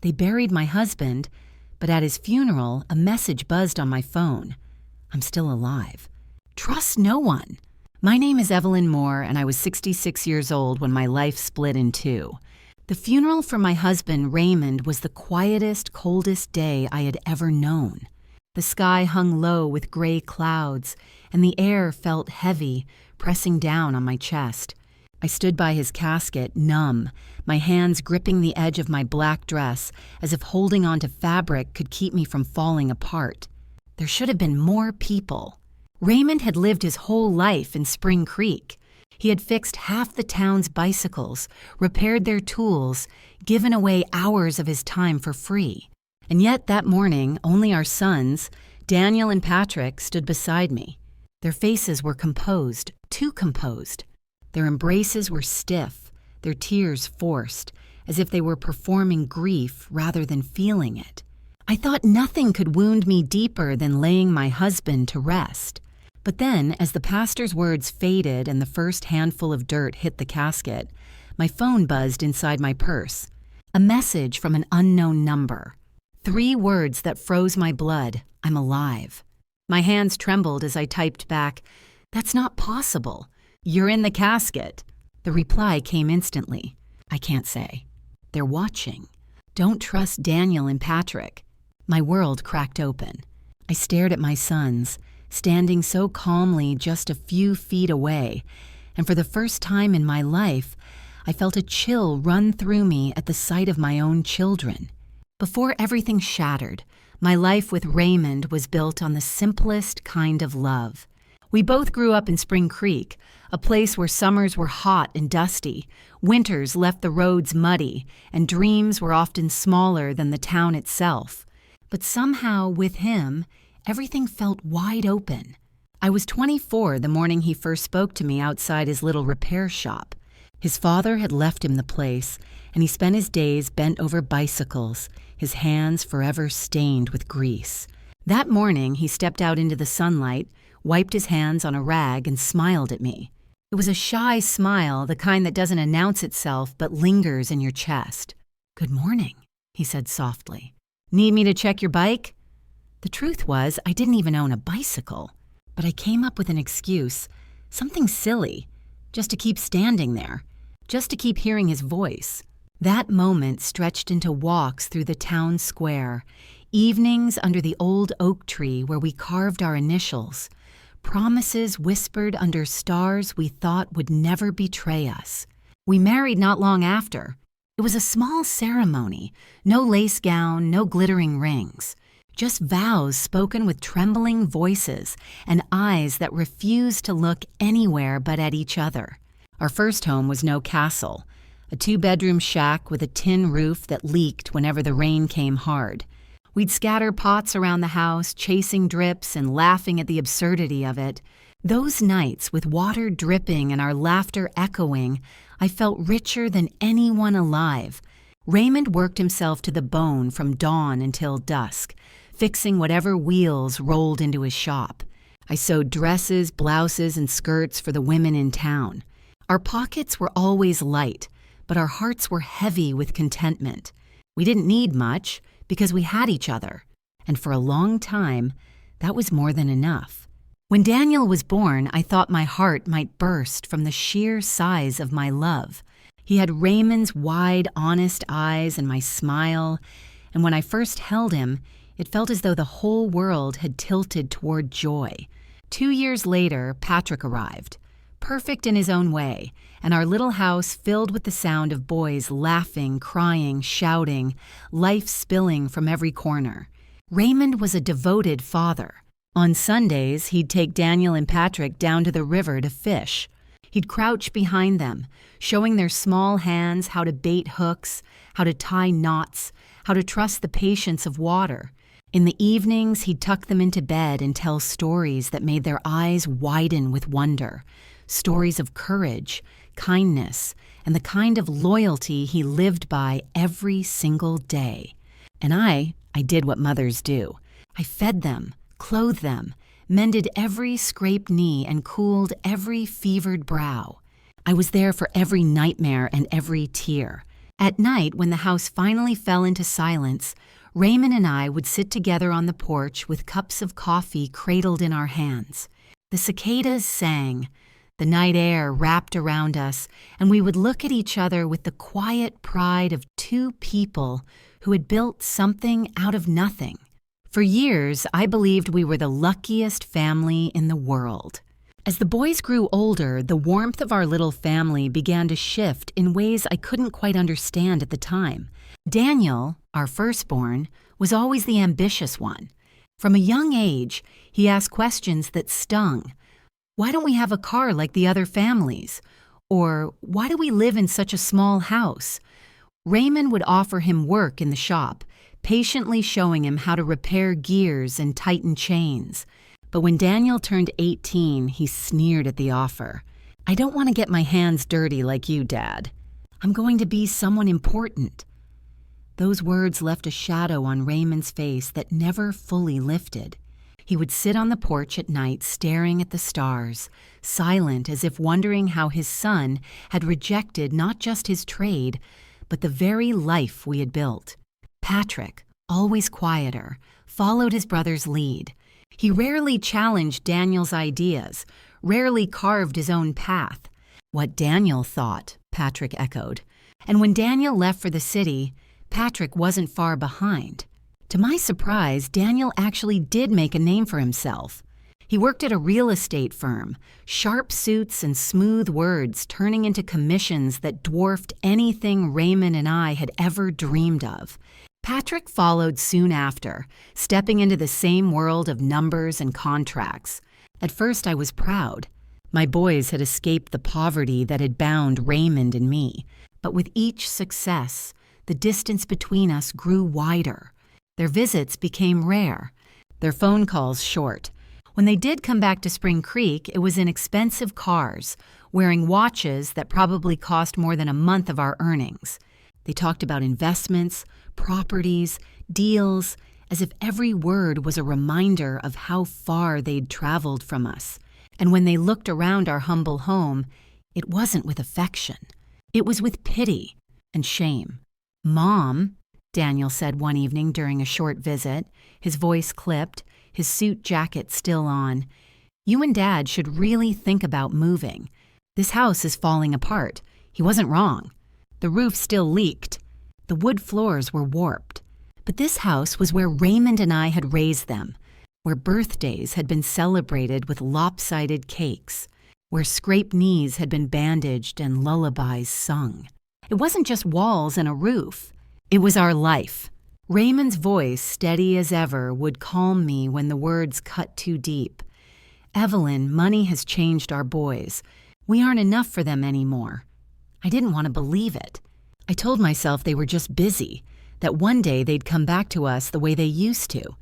They buried my husband, but at his funeral, a message buzzed on my phone. I'm still alive. Trust no one. My name is Evelyn Moore, and I was 66 years old when my life split in two. The funeral for my husband, Raymond, was the quietest, coldest day I had ever known. The sky hung low with gray clouds, and the air felt heavy, pressing down on my chest. I stood by his casket, numb, my hands gripping the edge of my black dress, as if holding onto fabric could keep me from falling apart. There should have been more people. Raymond had lived his whole life in Spring Creek. He had fixed half the town's bicycles, repaired their tools, given away hours of his time for free. And yet that morning, only our sons, Daniel and Patrick, stood beside me. Their faces were composed, too composed. Their embraces were stiff, their tears forced, as if they were performing grief rather than feeling it. I thought nothing could wound me deeper than laying my husband to rest. But then, as the pastor's words faded and the first handful of dirt hit the casket, my phone buzzed inside my purse. A message from an unknown number. 3 words that froze my blood. I'm alive. My hands trembled as I typed back, "That's not possible. You're in the casket." The reply came instantly. "I can't say. They're watching. Don't trust Daniel and Patrick." My world cracked open. I stared at my sons, standing so calmly just a few feet away, and for the first time in my life, I felt a chill run through me at the sight of my own children. Before everything shattered, my life with Raymond was built on the simplest kind of love. We both grew up in Spring Creek, a place where summers were hot and dusty, winters left the roads muddy, and dreams were often smaller than the town itself. But somehow, with him, everything felt wide open. I was 24 the morning he first spoke to me outside his little repair shop. His father had left him the place, and he spent his days bent over bicycles, his hands forever stained with grease. That morning, he stepped out into the sunlight, wiped his hands on a rag, and smiled at me. It was a shy smile, the kind that doesn't announce itself but lingers in your chest. "Good morning," he said softly. "Need me to check your bike?" The truth was, I didn't even own a bicycle, but I came up with an excuse, something silly, just to keep standing there, just to keep hearing his voice. That moment stretched into walks through the town square, evenings under the old oak tree where we carved our initials, promises whispered under stars we thought would never betray us. We married not long after. It was a small ceremony, no lace gown, no glittering rings. Just vows spoken with trembling voices and eyes that refused to look anywhere but at each other. Our first home was no castle, a 2-bedroom shack with a tin roof that leaked whenever the rain came hard. We'd scatter pots around the house, chasing drips and laughing at the absurdity of it. Those nights, with water dripping and our laughter echoing, I felt richer than anyone alive. Raymond worked himself to the bone from dawn until dusk, fixing whatever wheels rolled into his shop. I sewed dresses, blouses, and skirts for the women in town. Our pockets were always light, but our hearts were heavy with contentment. We didn't need much because we had each other, and for a long time, that was more than enough. When Daniel was born, I thought my heart might burst from the sheer size of my love. He had Raymond's wide, honest eyes and my smile, and when I first held him, it felt as though the whole world had tilted toward joy. 2 years later, Patrick arrived, perfect in his own way, and our little house filled with the sound of boys laughing, crying, shouting, life spilling from every corner. Raymond was a devoted father. On Sundays, he'd take Daniel and Patrick down to the river to fish. He'd crouch behind them, showing their small hands how to bait hooks, how to tie knots, how to trust the patience of water. In the evenings, he'd tuck them into bed and tell stories that made their eyes widen with wonder. Stories of courage, kindness, and the kind of loyalty he lived by every single day. And I did what mothers do. I fed them, clothed them, mended every scraped knee, and cooled every fevered brow. I was there for every nightmare and every tear. At night, when the house finally fell into silence, Raymond and I would sit together on the porch with cups of coffee cradled in our hands. The cicadas sang, the night air wrapped around us, and we would look at each other with the quiet pride of two people who had built something out of nothing. For years, I believed we were the luckiest family in the world. As the boys grew older, the warmth of our little family began to shift in ways I couldn't quite understand at the time. Daniel, our firstborn, was always the ambitious one. From a young age, he asked questions that stung. Why don't we have a car like the other families? Or why do we live in such a small house? Raymond would offer him work in the shop, patiently showing him how to repair gears and tighten chains. But when Daniel turned 18, he sneered at the offer. "I don't want to get my hands dirty like you, Dad. I'm going to be someone important." Those words left a shadow on Raymond's face that never fully lifted. He would sit on the porch at night staring at the stars, silent as if wondering how his son had rejected not just his trade, but the very life we had built. Patrick, always quieter, followed his brother's lead. He rarely challenged Daniel's ideas, rarely carved his own path. "What Daniel thought," Patrick echoed. And when Daniel left for the city, Patrick wasn't far behind. To my surprise, Daniel actually did make a name for himself. He worked at a real estate firm, sharp suits and smooth words turning into commissions that dwarfed anything Raymond and I had ever dreamed of. Patrick followed soon after, stepping into the same world of numbers and contracts. At first, I was proud. My boys had escaped the poverty that had bound Raymond and me. But with each success, the distance between us grew wider. Their visits became rare, their phone calls short. When they did come back to Spring Creek, it was in expensive cars, wearing watches that probably cost more than a month of our earnings. They talked about investments, properties, deals, as if every word was a reminder of how far they'd traveled from us. And when they looked around our humble home, it wasn't with affection. It was with pity and shame. "Mom," Daniel said one evening during a short visit, his voice clipped, his suit jacket still on, "you and Dad should really think about moving. This house is falling apart." He wasn't wrong. The roof still leaked. The wood floors were warped. But this house was where Raymond and I had raised them, where birthdays had been celebrated with lopsided cakes, where scraped knees had been bandaged and lullabies sung. It wasn't just walls and a roof. It was our life. Raymond's voice, steady as ever, would calm me when the words cut too deep. "Evelyn, money has changed our boys. We aren't enough for them anymore." I didn't want to believe it. I told myself they were just busy, that one day they'd come back to us the way they used to.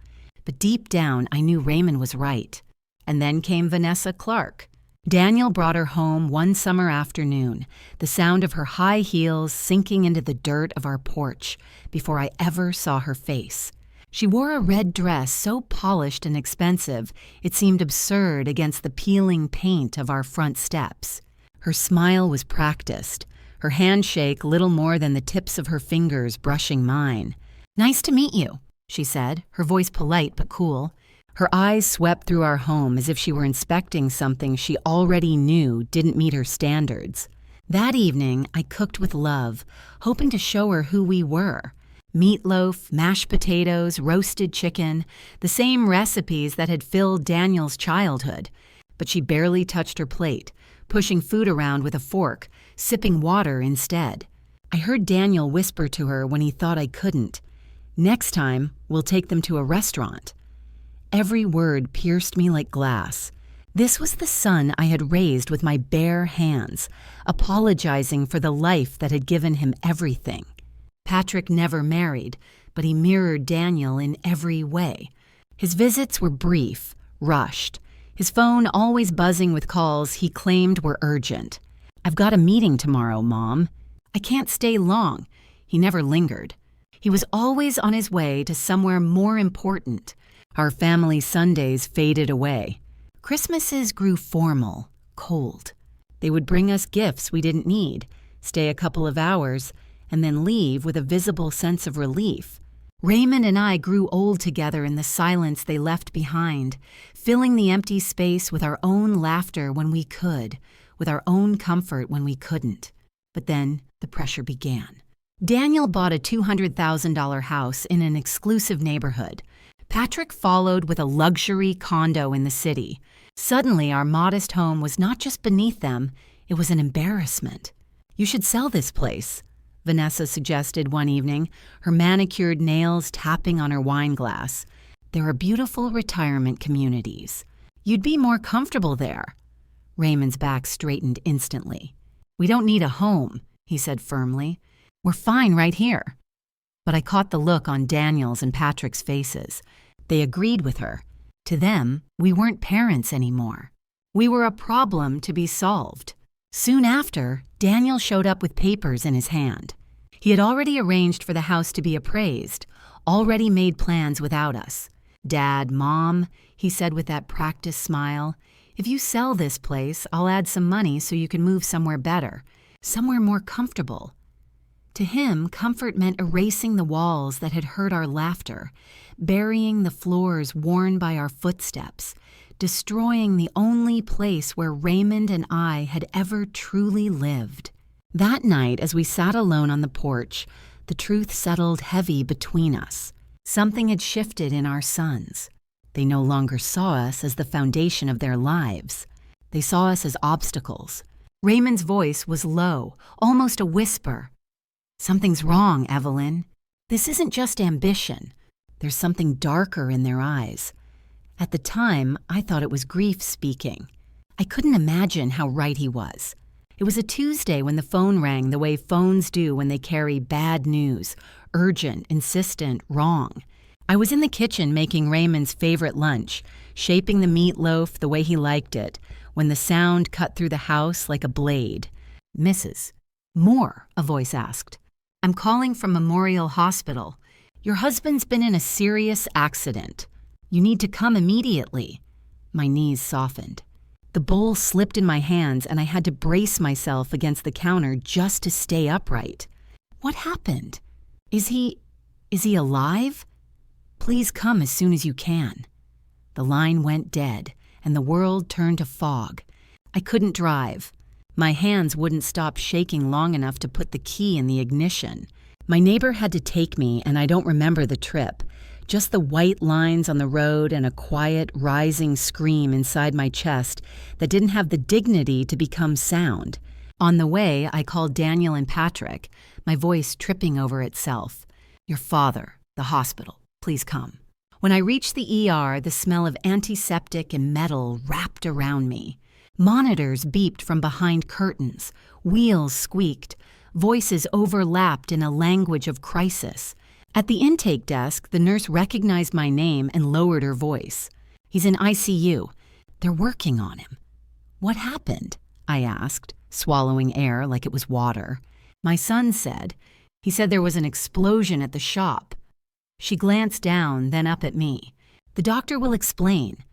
But deep down, I knew Raymond was right. And then came Vanessa Clark. Daniel brought her home one summer afternoon, the sound of her high heels sinking into the dirt of our porch before I ever saw her face. She wore a red dress so polished and expensive it seemed absurd against the peeling paint of our front steps. Her smile was practiced, her handshake little more than the tips of her fingers brushing mine. "Nice to meet you," she said, her voice polite but cool. Her eyes swept through our home as if she were inspecting something she already knew didn't meet her standards. That evening, I cooked with love, hoping to show her who we were. Meatloaf, mashed potatoes, roasted chicken, the same recipes that had filled Daniel's childhood. But she barely touched her plate, pushing food around with a fork, sipping water instead. I heard Daniel whisper to her when he thought I couldn't, "Next time, we'll take them to a restaurant." Every word pierced me like glass. This was the son I had raised with my bare hands, apologizing for the life that had given him everything. Patrick never married, but he mirrored Daniel in every way. His visits were brief, rushed. His phone always buzzing with calls he claimed were urgent. "I've got a meeting tomorrow, Mom." "I can't stay long." He never lingered. He was always on his way to somewhere more important. Our family Sundays faded away. Christmases grew formal, cold. They would bring us gifts we didn't need, stay a couple of hours, and then leave with a visible sense of relief. Raymond and I grew old together in the silence they left behind, filling the empty space with our own laughter when we could, with our own comfort when we couldn't. But then the pressure began. Daniel bought a $200,000 house in an exclusive neighborhood. Patrick followed with a luxury condo in the city. Suddenly, our modest home was not just beneath them, it was an embarrassment. "You should sell this place," Vanessa suggested one evening, her manicured nails tapping on her wine glass. "There are beautiful retirement communities. You'd be more comfortable there." Raymond's back straightened instantly. "We don't need a home," he said firmly. "We're fine right here." But I caught the look on Daniel's and Patrick's faces. They agreed with her. To them, we weren't parents anymore. We were a problem to be solved. Soon after, Daniel showed up with papers in his hand. He had already arranged for the house to be appraised, already made plans without us. "Dad, Mom," he said with that practiced smile, "if you sell this place, I'll add some money so you can move somewhere better, somewhere more comfortable." To him, comfort meant erasing the walls that had hurt our laughter, burying the floors worn by our footsteps, destroying the only place where Raymond and I had ever truly lived. That night, as we sat alone on the porch, the truth settled heavy between us. Something had shifted in our sons. They no longer saw us as the foundation of their lives. They saw us as obstacles. Raymond's voice was low, almost a whisper. "Something's wrong, Evelyn. This isn't just ambition. There's something darker in their eyes." At the time, I thought it was grief speaking. I couldn't imagine how right he was. It was a Tuesday when the phone rang the way phones do when they carry bad news, urgent, insistent, wrong. I was in the kitchen making Raymond's favorite lunch, shaping the meatloaf the way he liked it, when the sound cut through the house like a blade. "Mrs. Moore," a voice asked. "I'm calling from Memorial Hospital. Your husband's been in a serious accident. You need to come immediately." My knees softened. The bowl slipped in my hands and I had to brace myself against the counter just to stay upright. "What happened? Is he alive? Please come as soon as you can." The line went dead and the world turned to fog. I couldn't drive. My hands wouldn't stop shaking long enough to put the key in the ignition. My neighbor had to take me, and I don't remember the trip. Just the white lines on the road and a quiet, rising scream inside my chest that didn't have the dignity to become sound. On the way, I called Daniel and Patrick, my voice tripping over itself. "Your father, the hospital, please come." When I reached the ER, the smell of antiseptic and metal wrapped around me. Monitors beeped from behind curtains, wheels squeaked, voices overlapped in a language of crisis. At the intake desk, the nurse recognized my name and lowered her voice. "He's in ICU. They're working on him." "What happened?" I asked, swallowing air like it was water. My son said, "He said there was an explosion at the shop." She glanced down, then up at me. "The doctor will explain."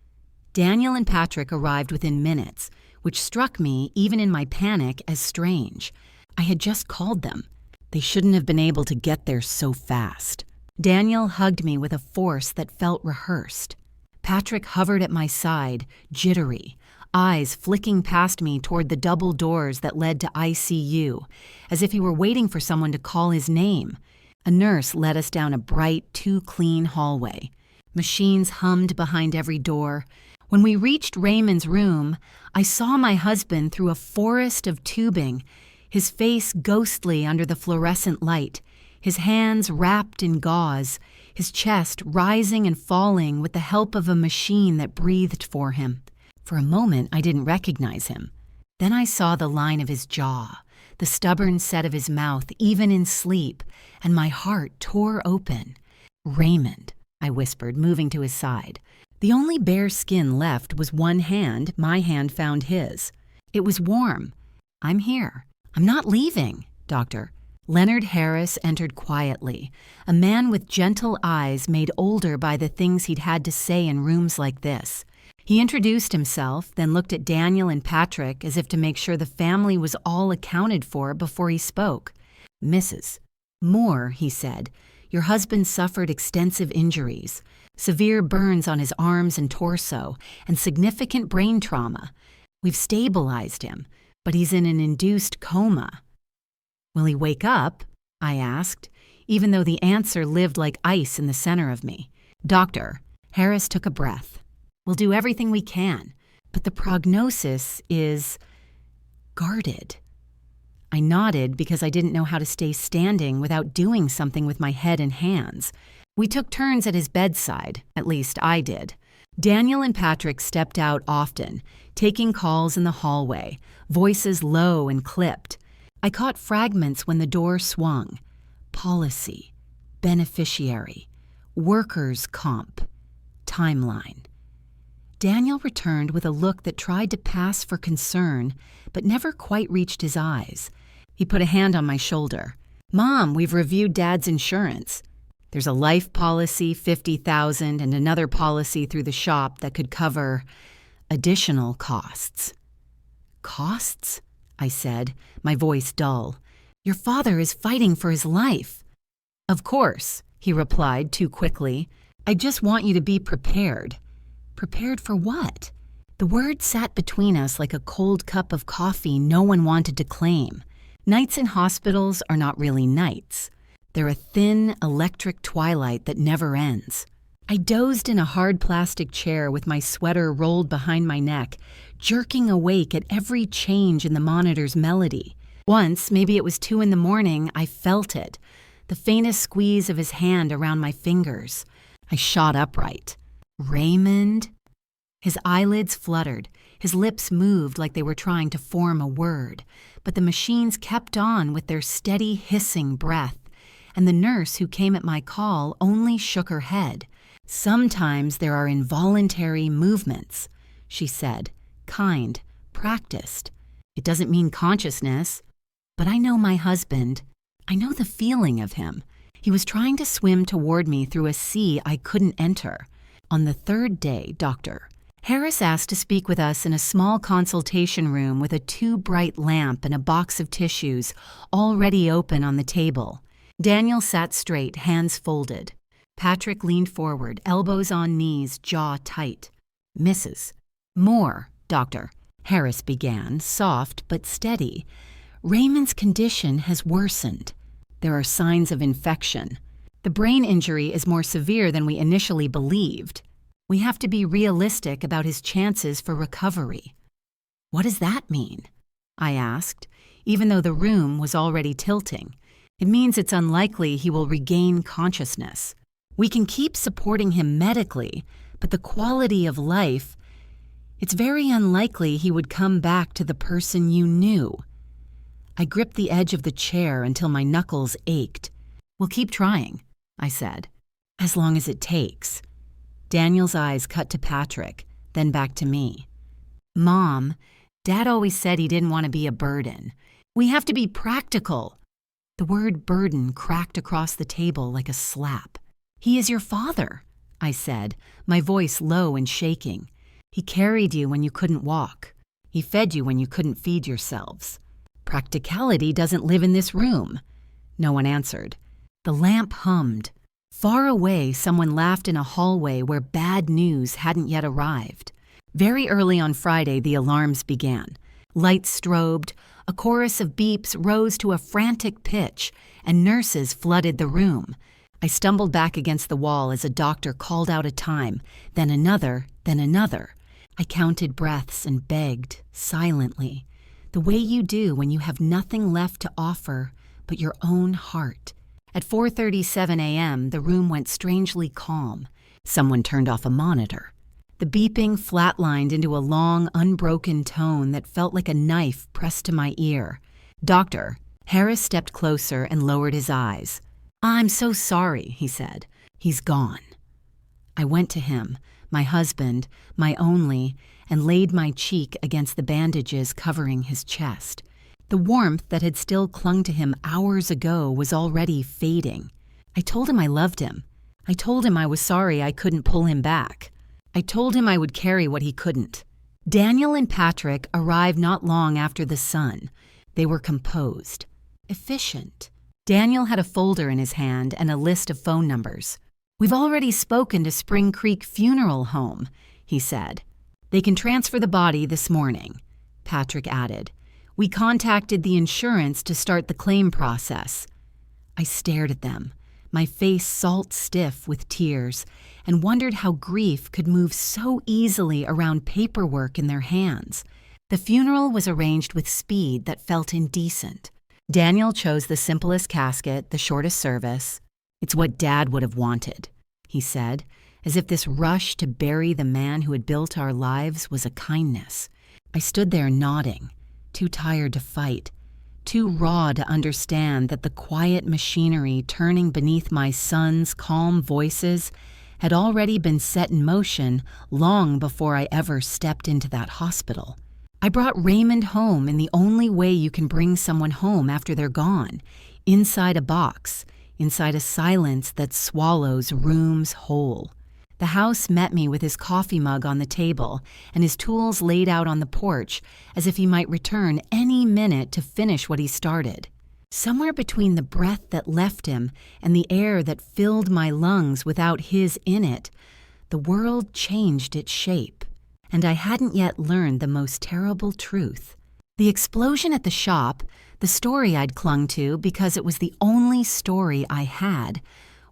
Daniel and Patrick arrived within minutes, which struck me, even in my panic, as strange. I had just called them. They shouldn't have been able to get there so fast. Daniel hugged me with a force that felt rehearsed. Patrick hovered at my side, jittery, eyes flicking past me toward the double doors that led to ICU, as if he were waiting for someone to call his name. A nurse led us down a bright, too-clean hallway. Machines hummed behind every door. When we reached Raymond's room, I saw my husband through a forest of tubing, his face ghostly under the fluorescent light, his hands wrapped in gauze, his chest rising and falling with the help of a machine that breathed for him. For a moment, I didn't recognize him. Then I saw the line of his jaw, the stubborn set of his mouth, even in sleep, and my heart tore open. "Raymond," I whispered, moving to his side. The only bare skin left was one hand. My hand found his. It was warm. "I'm here. I'm not leaving, Doctor." Leonard Harris entered quietly, a man with gentle eyes made older by the things he'd had to say in rooms like this. He introduced himself, then looked at Daniel and Patrick as if to make sure the family was all accounted for before he spoke. "Mrs., "Moore," he said, "your husband suffered extensive injuries, severe burns on his arms and torso, and significant brain trauma. We've stabilized him, but he's in an induced coma." "Will he wake up?" I asked, even though the answer lived like ice in the center of me. "Doctor," Harris took a breath, "we'll do everything we can, but the prognosis is guarded." I nodded because I didn't know how to stay standing without doing something with my head and hands. We took turns at his bedside, at least I did. Daniel and Patrick stepped out often, taking calls in the hallway, voices low and clipped. I caught fragments when the door swung. Policy, beneficiary, workers' comp, timeline. Daniel returned with a look that tried to pass for concern, but never quite reached his eyes. He put a hand on my shoulder. "Mom, we've reviewed Dad's insurance. There's a life policy, $50,000, and another policy through the shop that could cover additional costs." "Costs?" I said, my voice dull. "Your father is fighting for his life." "Of course," he replied too quickly. "I just want you to be prepared." Prepared for what? The word sat between us like a cold cup of coffee no one wanted to claim. Nights in hospitals are not really nights. They're a thin, electric twilight that never ends. I dozed in a hard plastic chair with my sweater rolled behind my neck, jerking awake at every change in the monitor's melody. Once, maybe it was 2 a.m, I felt it, the faintest squeeze of his hand around my fingers. I shot upright. "Raymond?" His eyelids fluttered. His lips moved like they were trying to form a word, but the machines kept on with their steady hissing breath, and the nurse who came at my call only shook her head. "Sometimes there are involuntary movements," she said, kind, practiced. "It doesn't mean consciousness. But I know my husband. I know the feeling of him. He was trying to swim toward me through a sea I couldn't enter. On the 3rd day, Doctor, Harris asked to speak with us in a small consultation room with a too-bright lamp and a box of tissues already open on the table. Daniel sat straight, hands folded. Patrick leaned forward, elbows on knees, jaw tight. "Mrs. Moore, Doctor," Harris began, soft but steady. "Raymond's condition has worsened. There are signs of infection. The brain injury is more severe than we initially believed. We have to be realistic about his chances for recovery." "What does that mean?" I asked, even though the room was already tilting. "It means it's unlikely he will regain consciousness. We can keep supporting him medically, but the quality of life, it's very unlikely he would come back to the person you knew." I gripped the edge of the chair until my knuckles ached. "We'll keep trying," I said, "as long as it takes." Daniel's eyes cut to Patrick, then back to me. "Mom, Dad always said he didn't want to be a burden. We have to be practical." The word burden cracked across the table like a slap. "He is your father," I said, my voice low and shaking. "He carried you when you couldn't walk. He fed you when you couldn't feed yourselves. Practicality doesn't live in this room." No one answered. The lamp hummed. Far away, someone laughed in a hallway where bad news hadn't yet arrived. Very early on Friday, the alarms began. Lights strobed, a chorus of beeps rose to a frantic pitch, and nurses flooded the room. I stumbled back against the wall as a doctor called out a time, then another, then another. I counted breaths and begged, silently, the way you do when you have nothing left to offer but your own heart. At 4:37 a.m., the room went strangely calm. Someone turned off a monitor. The beeping flatlined into a long, unbroken tone that felt like a knife pressed to my ear. "Doctor." Harris stepped closer and lowered his eyes. "I'm so sorry," he said. "He's gone." I went to him, my husband, my only, and laid my cheek against the bandages covering his chest. The warmth that had still clung to him hours ago was already fading. I told him I loved him. I told him I was sorry I couldn't pull him back. I told him I would carry what he couldn't. Daniel and Patrick arrived not long after the sun. They were composed, efficient, Daniel had a folder in his hand and a list of phone numbers. "We've already spoken to Spring Creek Funeral Home," he said. "They can transfer the body this morning," Patrick added. "We contacted the insurance to start the claim process." I stared at them, my face salt-stiff with tears, and wondered how grief could move so easily around paperwork in their hands. The funeral was arranged with speed that felt indecent. Daniel chose the simplest casket, the shortest service. "It's what Dad would have wanted," he said, as if this rush to bury the man who had built our lives was a kindness. I stood there nodding, too tired to fight, too raw to understand that the quiet machinery turning beneath my son's calm voices had already been set in motion long before I ever stepped into that hospital. I brought Raymond home in the only way you can bring someone home after they're gone, inside a box, inside a silence that swallows rooms whole. The house met me with his coffee mug on the table and his tools laid out on the porch as if he might return any minute to finish what he started. Somewhere between the breath that left him and the air that filled my lungs without his in it, the world changed its shape. And I hadn't yet learned the most terrible truth. The explosion at the shop, the story I'd clung to because it was the only story I had,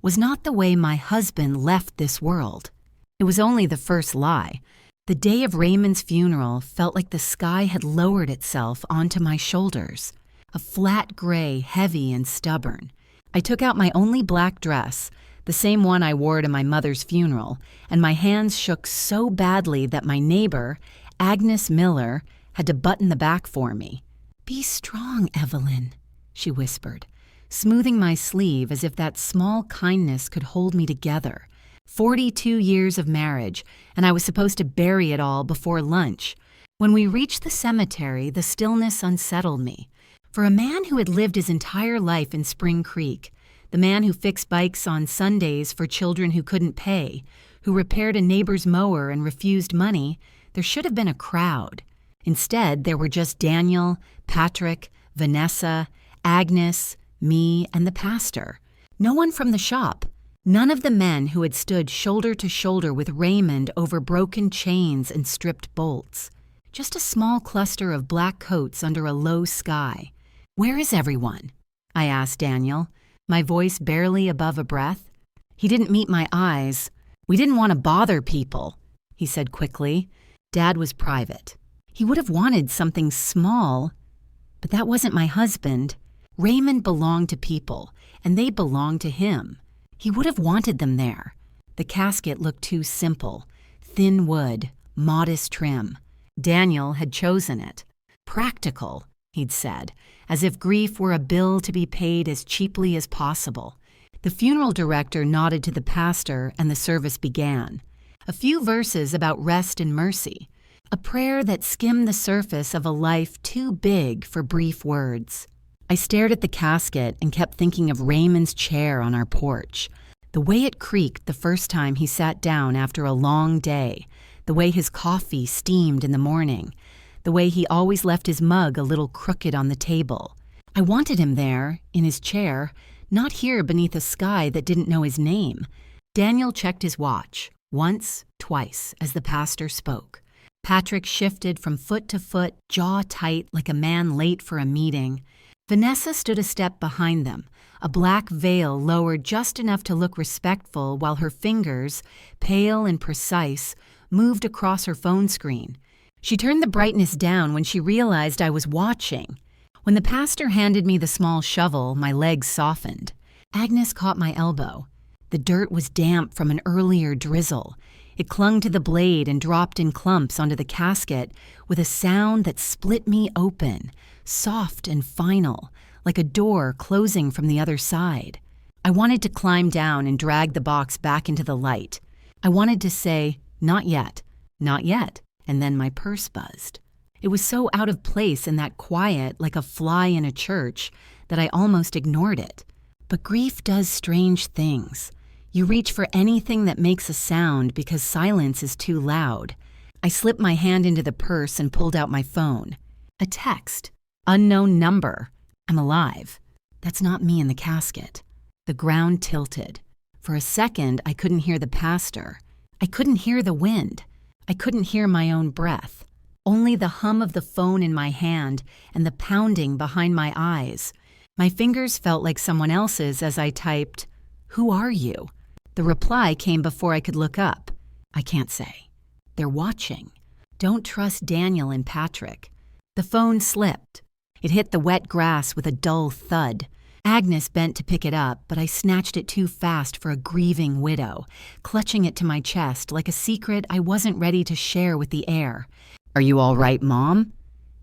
was not the way my husband left this world. It was only the first lie. The day of Raymond's funeral felt like the sky had lowered itself onto my shoulders, a flat gray, heavy and stubborn. I took out my only black dress, the same one I wore to my mother's funeral, and my hands shook so badly that my neighbor, Agnes Miller, had to button the back for me. "Be strong, Evelyn," she whispered, smoothing my sleeve as if that small kindness could hold me together. 42 years of marriage, and I was supposed to bury it all before lunch. When we reached the cemetery, the stillness unsettled me. For a man who had lived his entire life in Spring Creek, the man who fixed bikes on Sundays for children who couldn't pay, who repaired a neighbor's mower and refused money, there should have been a crowd. Instead, there were just Daniel, Patrick, Vanessa, Agnes, me, and the pastor. No one from the shop. None of the men who had stood shoulder to shoulder with Raymond over broken chains and stripped bolts. Just a small cluster of black coats under a low sky. "Where is everyone?" I asked Daniel, my voice barely above a breath. He didn't meet my eyes. "We didn't want to bother people," he said quickly. Dad was private. He would have wanted something small, but that wasn't my husband. Raymond belonged to people, and they belonged to him. He would have wanted them there. The casket looked too simple, thin wood, modest trim. Daniel had chosen it. "Practical," he'd said, as if grief were a bill to be paid as cheaply as possible. The funeral director nodded to the pastor, and the service began. A few verses about rest and mercy, a prayer that skimmed the surface of a life too big for brief words. I stared at the casket and kept thinking of Raymond's chair on our porch, the way it creaked the first time he sat down after a long day, the way his coffee steamed in the morning, the way he always left his mug a little crooked on the table. I wanted him there, in his chair, not here beneath a sky that didn't know his name. Daniel checked his watch, once, twice, as the pastor spoke. Patrick shifted from foot to foot, jaw tight like a man late for a meeting. Vanessa stood a step behind them, a black veil lowered just enough to look respectful while her fingers, pale and precise, moved across her phone screen. She turned the brightness down when she realized I was watching. When the pastor handed me the small shovel, my legs softened. Agnes caught my elbow. The dirt was damp from an earlier drizzle. It clung to the blade and dropped in clumps onto the casket with a sound that split me open, soft and final, like a door closing from the other side. I wanted to climb down and drag the box back into the light. I wanted to say, "Not yet, not yet," and then my purse buzzed. It was so out of place in that quiet, like a fly in a church, that I almost ignored it. But grief does strange things. You reach for anything that makes a sound because silence is too loud. I slipped my hand into the purse and pulled out my phone. A text. Unknown number. I'm alive. That's not me in the casket. The ground tilted. For a second, I couldn't hear the pastor. I couldn't hear the wind. I couldn't hear my own breath. Only the hum of the phone in my hand and the pounding behind my eyes. My fingers felt like someone else's as I typed, "Who are you?" The reply came before I could look up. I can't say. They're watching. Don't trust Daniel and Patrick. The phone slipped. It hit the wet grass with a dull thud. Agnes bent to pick it up, but I snatched it too fast for a grieving widow, clutching it to my chest like a secret I wasn't ready to share with the air. "Are you all right, Mom?"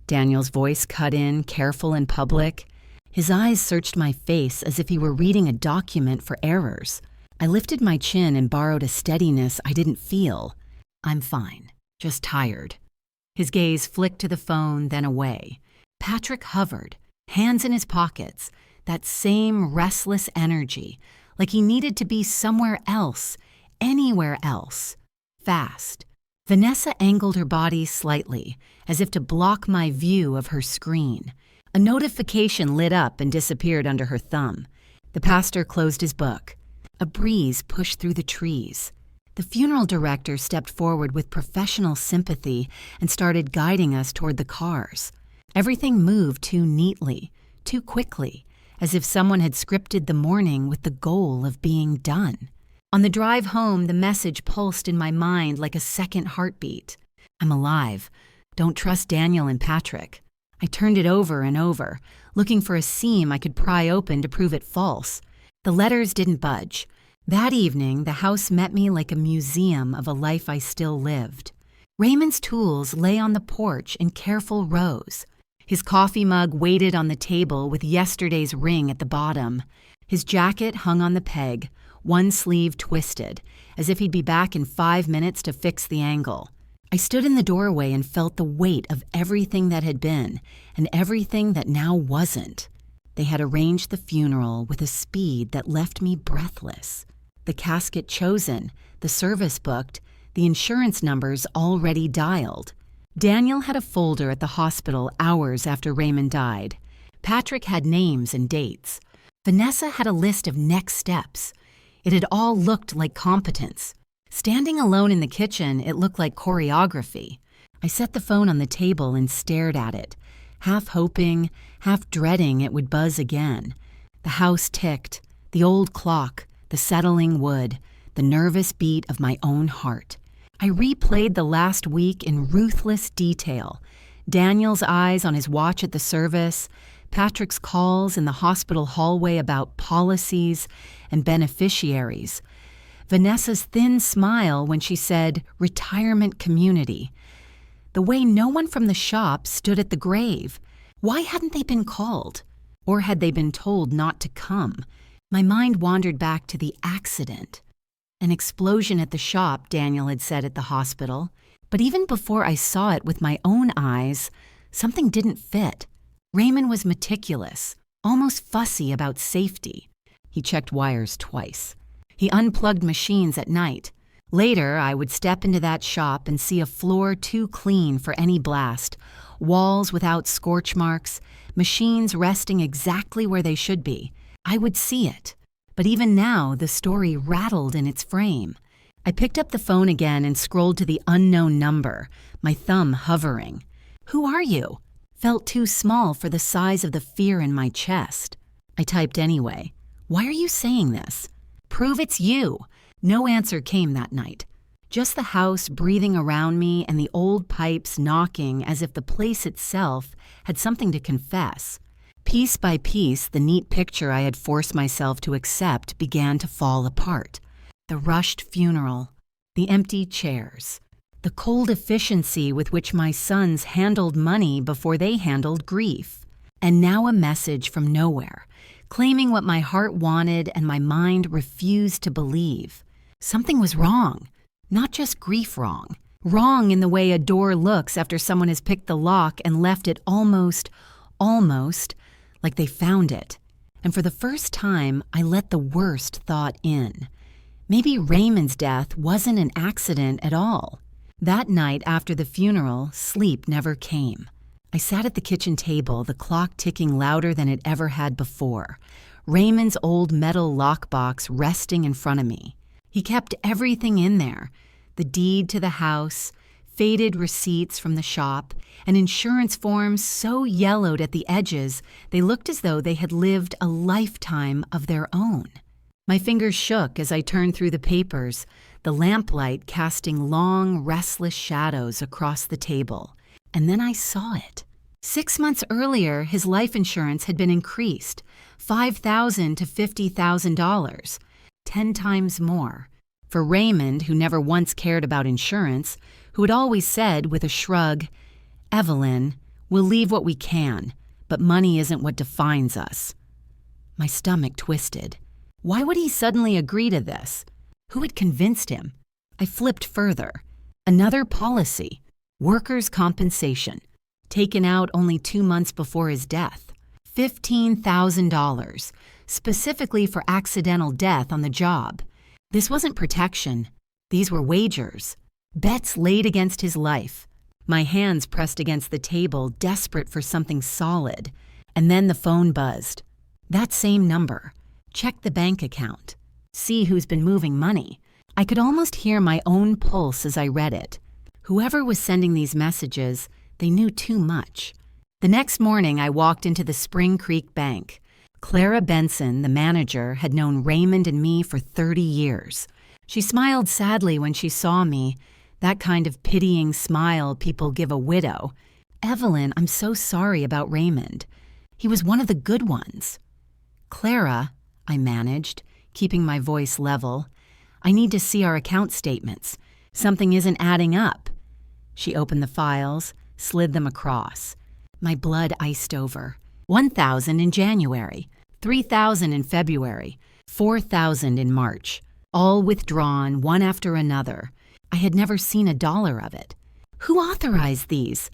Daniel's voice cut in, careful and public. His eyes searched my face as if he were reading a document for errors. I lifted my chin and borrowed a steadiness I didn't feel. "I'm fine, just tired." His gaze flicked to the phone, then away. Patrick hovered, hands in his pockets, that same restless energy, like he needed to be somewhere else, anywhere else, fast. Vanessa angled her body slightly, as if to block my view of her screen. A notification lit up and disappeared under her thumb. The pastor closed his book. A breeze pushed through the trees. The funeral director stepped forward with professional sympathy and started guiding us toward the cars. Everything moved too neatly, too quickly, as if someone had scripted the morning with the goal of being done. On the drive home, the message pulsed in my mind like a second heartbeat. "I'm alive. Don't trust Daniel and Patrick." I turned it over and over, looking for a seam I could pry open to prove it false. The letters didn't budge. That evening, the house met me like a museum of a life I still lived. Raymond's tools lay on the porch in careful rows. His coffee mug waited on the table with yesterday's ring at the bottom. His jacket hung on the peg, one sleeve twisted, as if he'd be back in 5 minutes to fix the angle. I stood in the doorway and felt the weight of everything that had been and everything that now wasn't. They had arranged the funeral with a speed that left me breathless. The casket chosen, the service booked, the insurance numbers already dialed. Daniel had a folder at the hospital hours after Raymond died. Patrick had names and dates. Vanessa had a list of next steps. It had all looked like competence. Standing alone in the kitchen, it looked like choreography. I set the phone on the table and stared at it, half hoping, half dreading it would buzz again. The house ticked, the old clock, the settling wood, the nervous beat of my own heart. I replayed the last week in ruthless detail. Daniel's eyes on his watch at the service, Patrick's calls in the hospital hallway about policies and beneficiaries, Vanessa's thin smile when she said retirement community, the way no one from the shop stood at the grave. Why hadn't they been called? Or had they been told not to come? My mind wandered back to the accident. An explosion at the shop, Daniel had said at the hospital. But even before I saw it with my own eyes, something didn't fit. Raymond was meticulous, almost fussy about safety. He checked wires twice. He unplugged machines at night. Later, I would step into that shop and see a floor too clean for any blast, walls without scorch marks, machines resting exactly where they should be. I would see it. But even now, the story rattled in its frame. I picked up the phone again and scrolled to the unknown number, my thumb hovering. "Who are you?" Felt too small for the size of the fear in my chest. I typed anyway. "Why are you saying this?" "Prove it's you." No answer came that night. Just the house breathing around me and the old pipes knocking as if the place itself had something to confess. Piece by piece, the neat picture I had forced myself to accept began to fall apart. The rushed funeral, the empty chairs, the cold efficiency with which my sons handled money before they handled grief. And now a message from nowhere, claiming what my heart wanted and my mind refused to believe. Something was wrong, not just grief wrong. Wrong in the way a door looks after someone has picked the lock and left it almost, like they found it. And for the first time, I let the worst thought in. Maybe Raymond's death wasn't an accident at all. That night after the funeral, sleep never came. I sat at the kitchen table, the clock ticking louder than it ever had before, Raymond's old metal lockbox resting in front of me. He kept everything in there, the deed to the house, faded receipts from the shop, and insurance forms so yellowed at the edges they looked as though they had lived a lifetime of their own. My fingers shook as I turned through the papers, the lamplight casting long, restless shadows across the table. And then I saw it. 6 months earlier, his life insurance had been increased, $5,000 to $50,000, 10 times more. For Raymond, who never once cared about insurance, who had always said with a shrug, "Evelyn, we'll leave what we can, but money isn't what defines us." My stomach twisted. Why would he suddenly agree to this? Who had convinced him? I flipped further. Another policy, workers' compensation, taken out only 2 months before his death. $15,000, specifically for accidental death on the job. This wasn't protection. These were wagers. Bets laid against his life. My hands pressed against the table, desperate for something solid. And then the phone buzzed. That same number. Check the bank account. See who's been moving money. I could almost hear my own pulse as I read it. Whoever was sending these messages, they knew too much. The next morning, I walked into the Spring Creek Bank. Clara Benson, the manager, had known Raymond and me for 30 years. She smiled sadly when she saw me, that kind of pitying smile people give a widow. "Evelyn, I'm so sorry about Raymond. He was one of the good ones." "Clara," I managed, keeping my voice level, "I need to see our account statements. Something isn't adding up." She opened the files, slid them across. My blood iced over. 1,000 in January, 3,000 in February, 4,000 in March, all withdrawn one after another. I had never seen a dollar of it. Who authorized these?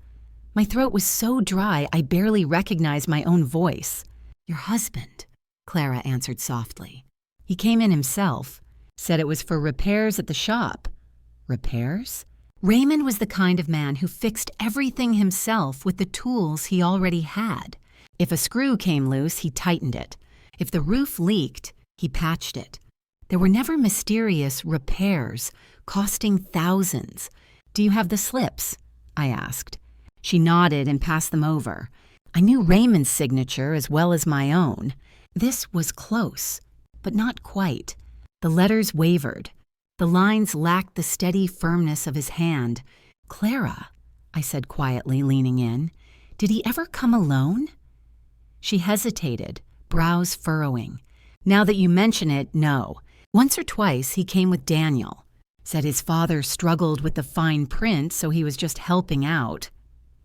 My throat was so dry I barely recognized my own voice. "Your husband," Clara answered softly. "He came in himself, said it was for repairs at the shop." Repairs? Raymond was the kind of man who fixed everything himself with the tools he already had. If a screw came loose, he tightened it. If the roof leaked, he patched it. There were never mysterious repairs costing thousands. "Do you have the slips?" I asked. She nodded and passed them over. I knew Raymond's signature as well as my own. This was close, but not quite. The letters wavered. The lines lacked the steady firmness of his hand. "Clara," I said quietly, leaning in, "did he ever come alone?" She hesitated, brows furrowing. "Now that you mention it, no. Once or twice he came with Daniel. Said his father struggled with the fine print, so he was just helping out."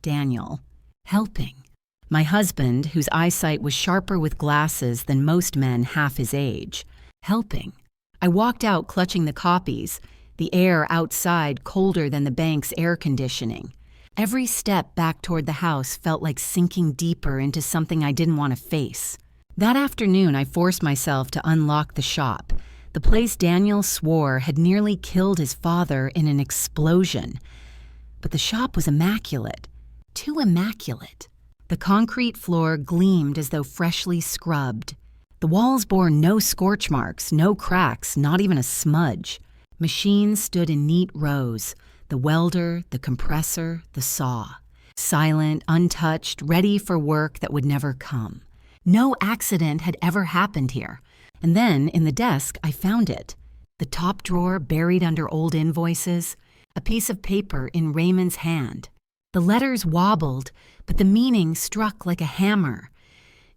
Daniel. Helping. My husband, whose eyesight was sharper with glasses than most men half his age. Helping. I walked out clutching the copies, the air outside colder than the bank's air conditioning. Every step back toward the house felt like sinking deeper into something I didn't want to face. That afternoon, I forced myself to unlock the shop, the place Daniel swore had nearly killed his father in an explosion. But the shop was immaculate, too immaculate. The concrete floor gleamed as though freshly scrubbed. The walls bore no scorch marks, no cracks, not even a smudge. Machines stood in neat rows, the welder, the compressor, the saw. Silent, untouched, ready for work that would never come. No accident had ever happened here. And then, in the desk, I found it. The top drawer buried under old invoices, a piece of paper in Raymond's hand. The letters wobbled, but the meaning struck like a hammer.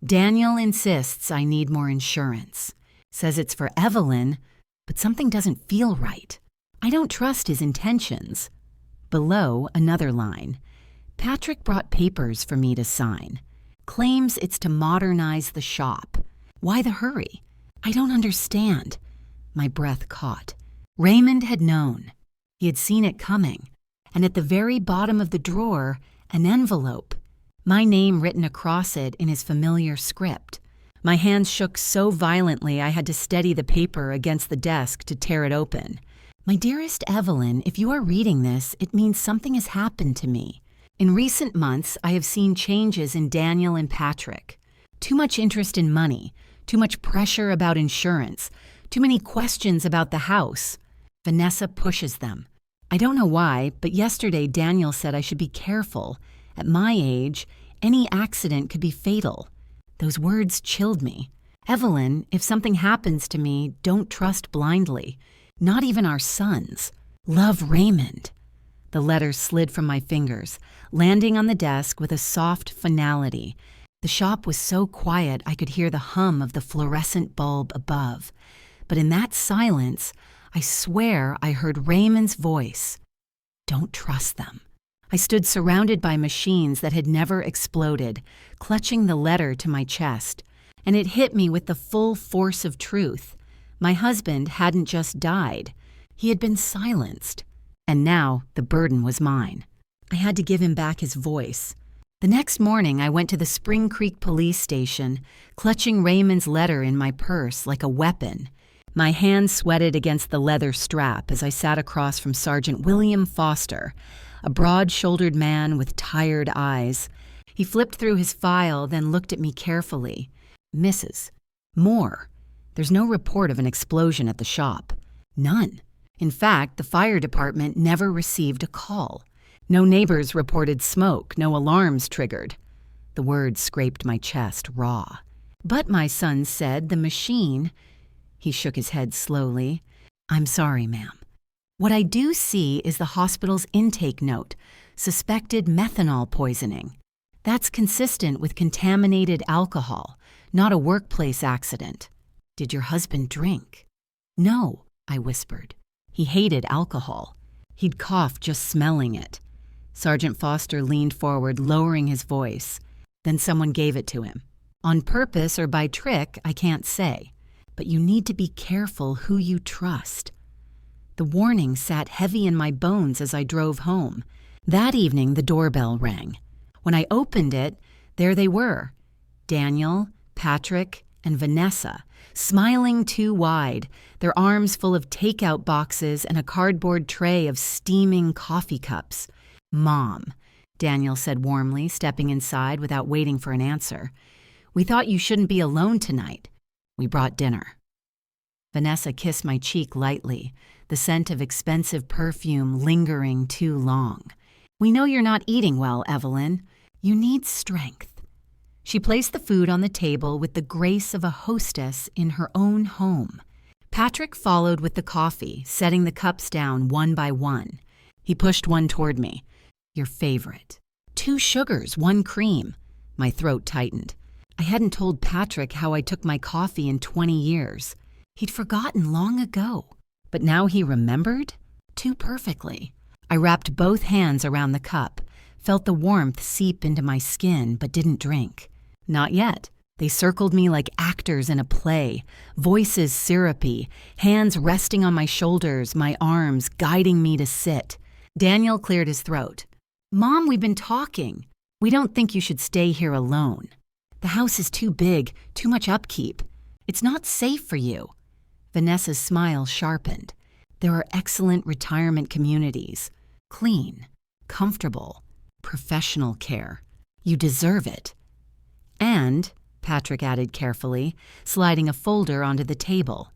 "Daniel insists I need more insurance. Says it's for Evelyn, but something doesn't feel right. I don't trust his intentions." Below, another line. "Patrick brought papers for me to sign. Claims it's to modernize the shop. Why the hurry? I don't understand." My breath caught. Raymond had known. He had seen it coming. And at the very bottom of the drawer, an envelope. My name written across it in his familiar script. My hands shook so violently I had to steady the paper against the desk to tear it open. "My dearest Evelyn, if you are reading this, it means something has happened to me. In recent months, I have seen changes in Daniel and Patrick. Too much interest in money, too much pressure about insurance, too many questions about the house. Vanessa pushes them. I don't know why, but yesterday Daniel said I should be careful. At my age, any accident could be fatal. Those words chilled me. Evelyn, if something happens to me, don't trust blindly. Not even our sons. Love, Raymond. The letter slid from my fingers, landing on the desk with a soft finality. The shop was so quiet I could hear the hum of the fluorescent bulb above. But in that silence, I swear I heard Raymond's voice. Don't trust them. I stood surrounded by machines that had never exploded, clutching the letter to my chest. And it hit me with the full force of truth. My husband hadn't just died. He had been silenced. And now the burden was mine. I had to give him back his voice. The next morning, I went to the Spring Creek police station, clutching Raymond's letter in my purse like a weapon. My hand sweated against the leather strap as I sat across from Sergeant William Foster, a broad-shouldered man with tired eyes. He flipped through his file, then looked at me carefully. Mrs. Moore. There's no report of an explosion at the shop. None. In fact, the fire department never received a call. No neighbors reported smoke, no alarms triggered. The words scraped my chest raw. But my son said the machine... He shook his head slowly. I'm sorry, ma'am. What I do see is the hospital's intake note, suspected methanol poisoning. That's consistent with contaminated alcohol, not a workplace accident. Did your husband drink? No, I whispered. He hated alcohol. He'd cough just smelling it. Sergeant Foster leaned forward, lowering his voice. Then someone gave it to him. On purpose or by trick, I can't say. But you need to be careful who you trust. The warning sat heavy in my bones as I drove home. That evening, the doorbell rang. When I opened it, there they were. Daniel, Patrick, and Vanessa, smiling too wide, their arms full of takeout boxes and a cardboard tray of steaming coffee cups. Mom, Daniel said warmly, stepping inside without waiting for an answer. We thought you shouldn't be alone tonight. We brought dinner. Vanessa kissed my cheek lightly, the scent of expensive perfume lingering too long. We know you're not eating well, Evelyn. You need strength. She placed the food on the table with the grace of a hostess in her own home. Patrick followed with the coffee, setting the cups down one by one. He pushed one toward me. Your favorite. 2 sugars, 1 cream. My throat tightened. I hadn't told Patrick how I took my coffee in 20 years. He'd forgotten long ago. But now he remembered? Too perfectly. I wrapped both hands around the cup, felt the warmth seep into my skin, but didn't drink. Not yet. They circled me like actors in a play, voices syrupy, hands resting on my shoulders, my arms guiding me to sit. Daniel cleared his throat. Mom, we've been talking. We don't think you should stay here alone. The house is too big, too much upkeep. It's not safe for you. Vanessa's smile sharpened. There are excellent retirement communities. Clean, comfortable, professional care. You deserve it. And, Patrick added carefully, sliding a folder onto the table,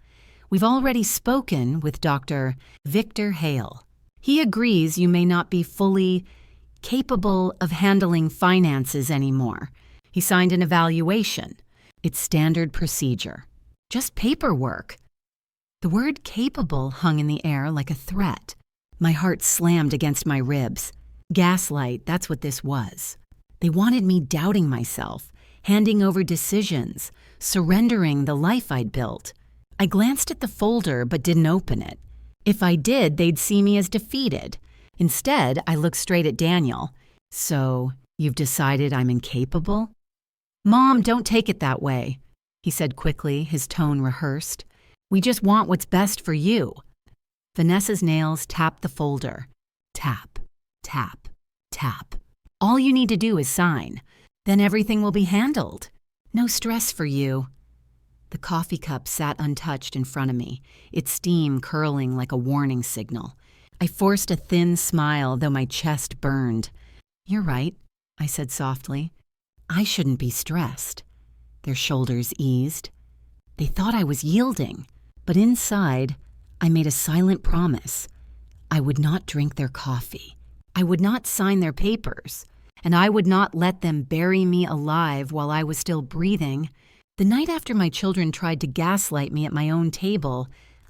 we've already spoken with Dr. Victor Hale. He agrees you may not be fully capable of handling finances anymore. He signed an evaluation. It's standard procedure. Just paperwork. The word capable hung in the air like a threat. My heart slammed against my ribs. Gaslight, that's what this was. They wanted me doubting myself, handing over decisions, surrendering the life I'd built. I glanced at the folder but didn't open it. If I did, they'd see me as defeated. Instead, I looked straight at Daniel. So, you've decided I'm incapable? Mom, don't take it that way, he said quickly, his tone rehearsed. We just want what's best for you. Vanessa's nails tapped the folder. Tap, tap, tap. All you need to do is sign. Then everything will be handled. No stress for you. The coffee cup sat untouched in front of me, its steam curling like a warning signal. I forced a thin smile, though my chest burned. "You're right," I said softly. "I shouldn't be stressed." Their shoulders eased. They thought I was yielding, but inside, I made a silent promise. I would not drink their coffee. I would not sign their papers. And I would not let them bury me alive while I was still breathing. The night after my children tried to gaslight me at my own table,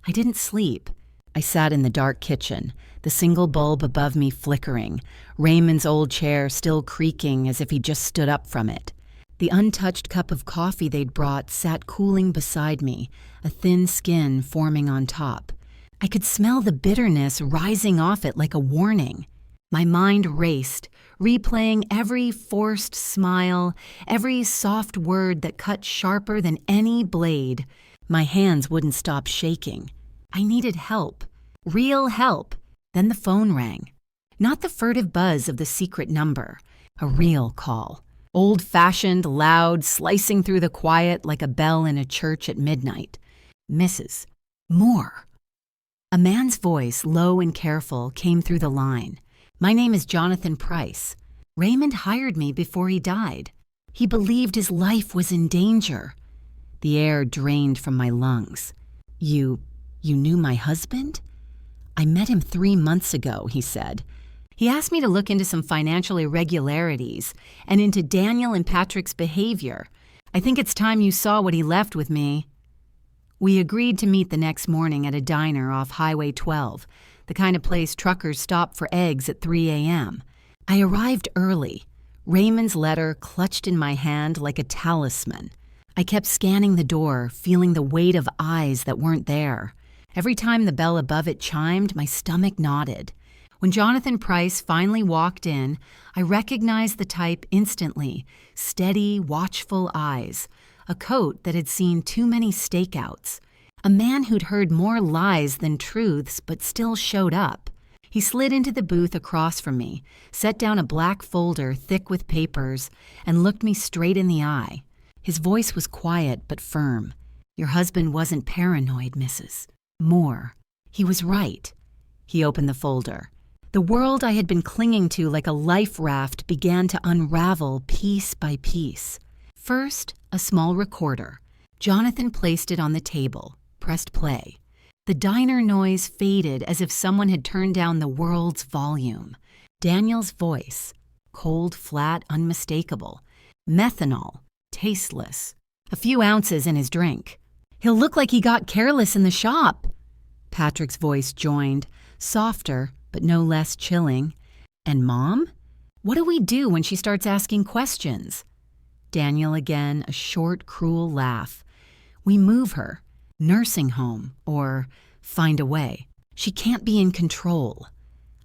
I didn't sleep. I sat in the dark kitchen, the single bulb above me flickering, Raymond's old chair still creaking as if he just stood up from it. The untouched cup of coffee they'd brought sat cooling beside me, a thin skin forming on top. I could smell the bitterness rising off it like a warning. My mind raced, replaying every forced smile, every soft word that cut sharper than any blade. My hands wouldn't stop shaking. I needed help, real help. Then the phone rang. Not the furtive buzz of the secret number, a real call. Old-fashioned, loud, slicing through the quiet like a bell in a church at midnight. Mrs. Moore. A man's voice, low and careful, came through the line. "My name is Jonathan Price. Raymond hired me before he died. He believed his life was in danger." The air drained from my lungs. You knew my husband?" "I met him 3 months ago," he said. "He asked me to look into some financial irregularities and into Daniel and Patrick's behavior. I think it's time you saw what he left with me." We agreed to meet the next morning at a diner off Highway 12, the kind of place truckers stop for eggs at 3 a.m. I arrived early, Raymond's letter clutched in my hand like a talisman. I kept scanning the door, feeling the weight of eyes that weren't there. Every time the bell above it chimed, my stomach knotted. When Jonathan Price finally walked in, I recognized the type instantly, steady, watchful eyes, a coat that had seen too many stakeouts, a man who'd heard more lies than truths but still showed up. He slid into the booth across from me, set down a black folder thick with papers, and looked me straight in the eye. His voice was quiet but firm. "Your husband wasn't paranoid, Mrs. Moore. He was right." He opened the folder. The world I had been clinging to like a life raft began to unravel piece by piece. First, a small recorder. Jonathan placed it on the table, pressed play. The diner noise faded as if someone had turned down the world's volume. Daniel's voice, cold, flat, unmistakable. Methanol, tasteless. A few ounces in his drink. "He'll look like he got careless in the shop." Patrick's voice joined, softer but no less chilling. "And Mom? What do we do when she starts asking questions?" Daniel again, a short, cruel laugh. "We move her. Nursing home, or find a way. She can't be in control."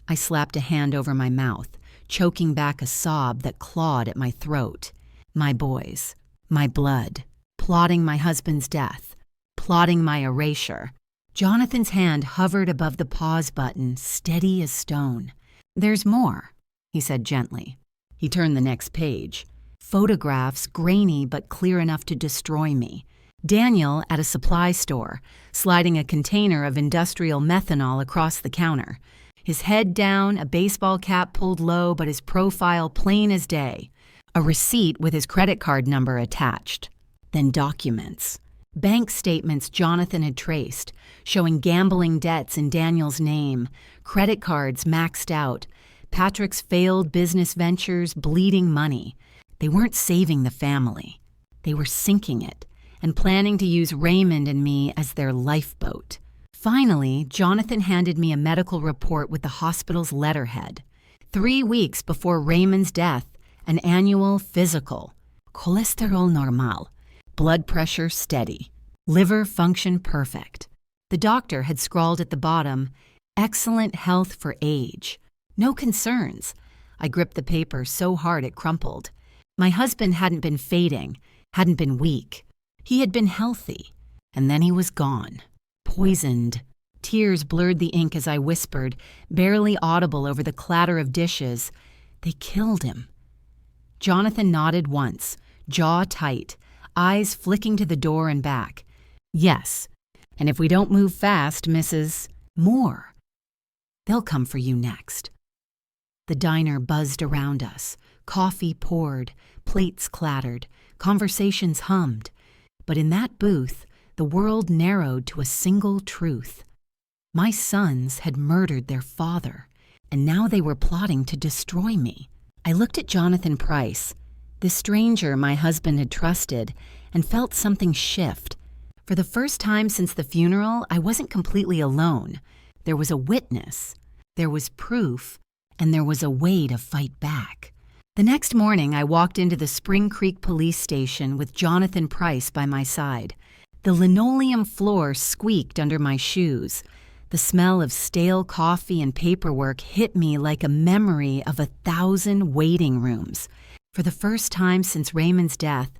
I slapped a hand over my mouth, choking back a sob that clawed at my throat. My boys, my blood, plotting my husband's death, plotting my erasure. Jonathan's hand hovered above the pause button, steady as stone. "There's more," he said gently. He turned the next page. Photographs, grainy but clear enough to destroy me. Daniel at a supply store, sliding a container of industrial methanol across the counter. His head down, a baseball cap pulled low, but his profile plain as day. A receipt with his credit card number attached. Then documents. Bank statements Jonathan had traced, showing gambling debts in Daniel's name, credit cards maxed out, Patrick's failed business ventures bleeding money. They weren't saving the family. They were sinking it, and planning to use Raymond and me as their lifeboat. Finally, Jonathan handed me a medical report with the hospital's letterhead. 3 weeks before Raymond's death, an annual physical. Cholesterol normal. Blood pressure steady. Liver function perfect. The doctor had scrawled at the bottom, "Excellent health for age. No concerns." I gripped the paper so hard it crumpled. My husband hadn't been fading, hadn't been weak. He had been healthy, and then he was gone. Poisoned. Tears blurred the ink as I whispered, barely audible over the clatter of dishes. "They killed him." Jonathan nodded once, jaw tight, eyes flicking to the door and back. "Yes, and if we don't move fast, Mrs. Moore, they'll come for you next." The diner buzzed around us. Coffee poured, plates clattered, conversations hummed. But in that booth, the world narrowed to a single truth. My sons had murdered their father, and now they were plotting to destroy me. I looked at Jonathan Price, this stranger my husband had trusted, and felt something shift. For the first time since the funeral, I wasn't completely alone. There was a witness, there was proof, and there was a way to fight back. The next morning, I walked into the Spring Creek police station with Jonathan Price by my side. The linoleum floor squeaked under my shoes. The smell of stale coffee and paperwork hit me like a memory of 1,000 waiting rooms. For the first time since Raymond's death,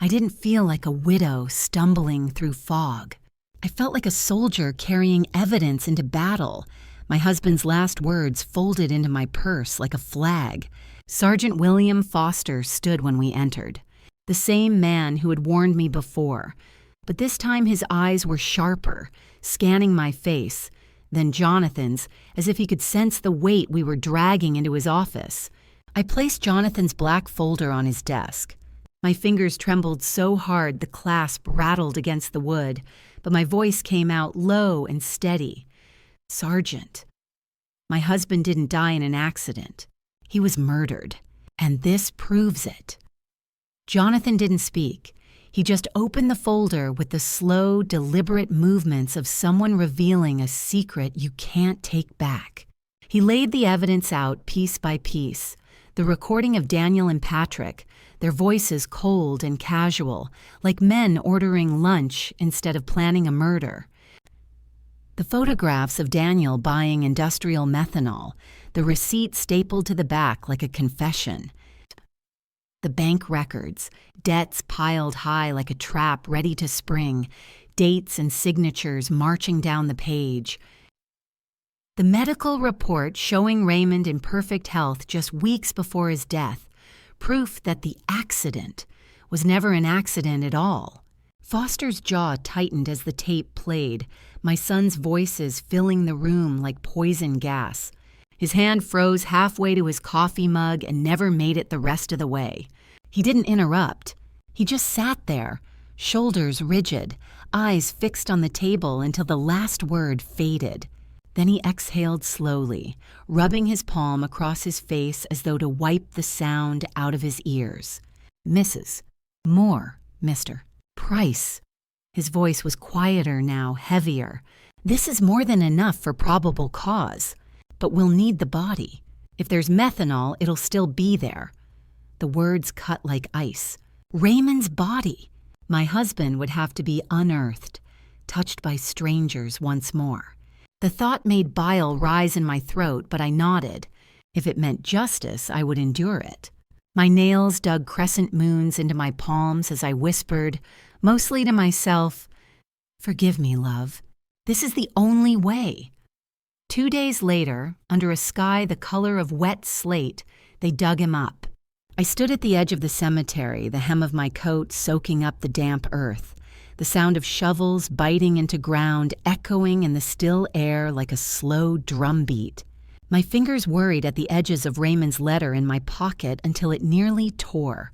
I didn't feel like a widow stumbling through fog. I felt like a soldier carrying evidence into battle. My husband's last words folded into my purse like a flag. Sergeant William Foster stood when we entered. The same man who had warned me before. But this time his eyes were sharper, scanning my face, then Jonathan's, as if he could sense the weight we were dragging into his office. I placed Jonathan's black folder on his desk. My fingers trembled so hard the clasp rattled against the wood, but my voice came out low and steady. Sergeant, my husband didn't die in an accident. He was murdered, and this proves it. Jonathan didn't speak. He just opened the folder with the slow, deliberate movements of someone revealing a secret you can't take back. He laid the evidence out piece by piece. The recording of Daniel and Patrick, their voices cold and casual, like men ordering lunch instead of planning a murder. The photographs of Daniel buying industrial methanol, the receipt stapled to the back like a confession. The bank records, debts piled high like a trap ready to spring, dates and signatures marching down the page. The medical report showing Raymond in perfect health just weeks before his death, proof that the accident was never an accident at all. Foster's jaw tightened as the tape played, my son's voices filling the room like poison gas. His hand froze halfway to his coffee mug and never made it the rest of the way. He didn't interrupt. He just sat there, shoulders rigid, eyes fixed on the table until the last word faded. Then he exhaled slowly, rubbing his palm across his face as though to wipe the sound out of his ears. Mrs. Moore, Mr. Price. His voice was quieter now, heavier. This is more than enough for probable cause. But we'll need the body. If there's methanol, it'll still be there. The words cut like ice. Raymond's body. My husband would have to be unearthed, touched by strangers once more. The thought made bile rise in my throat, but I nodded. If it meant justice, I would endure it. My nails dug crescent moons into my palms as I whispered, mostly to myself, "Forgive me, love. This is the only way." 2 days later, under a sky the color of wet slate, they dug him up. I stood at the edge of the cemetery, the hem of my coat soaking up the damp earth, the sound of shovels biting into ground echoing in the still air like a slow drum beat. My fingers worried at the edges of Raymond's letter in my pocket until it nearly tore.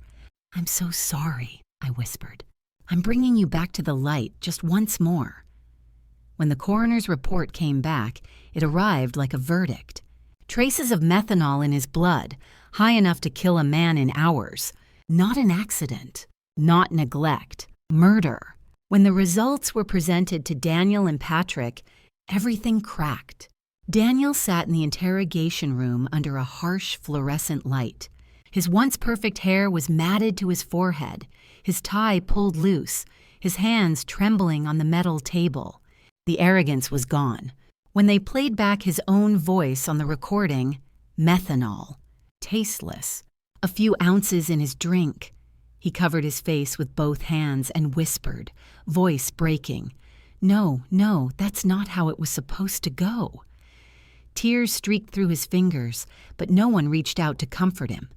"I'm so sorry," I whispered. "I'm bringing you back to the light just once more." When the coroner's report came back, it arrived like a verdict. Traces of methanol in his blood, high enough to kill a man in hours. Not an accident. Not neglect. Murder. When the results were presented to Daniel and Patrick, everything cracked. Daniel sat in the interrogation room under a harsh fluorescent light. His once perfect hair was matted to his forehead, his tie pulled loose, his hands trembling on the metal table. The arrogance was gone. When they played back his own voice on the recording, methanol, tasteless, a few ounces in his drink. He covered his face with both hands and whispered, voice breaking, "No, no, that's not how it was supposed to go." Tears streaked through his fingers, but no one reached out to comfort him.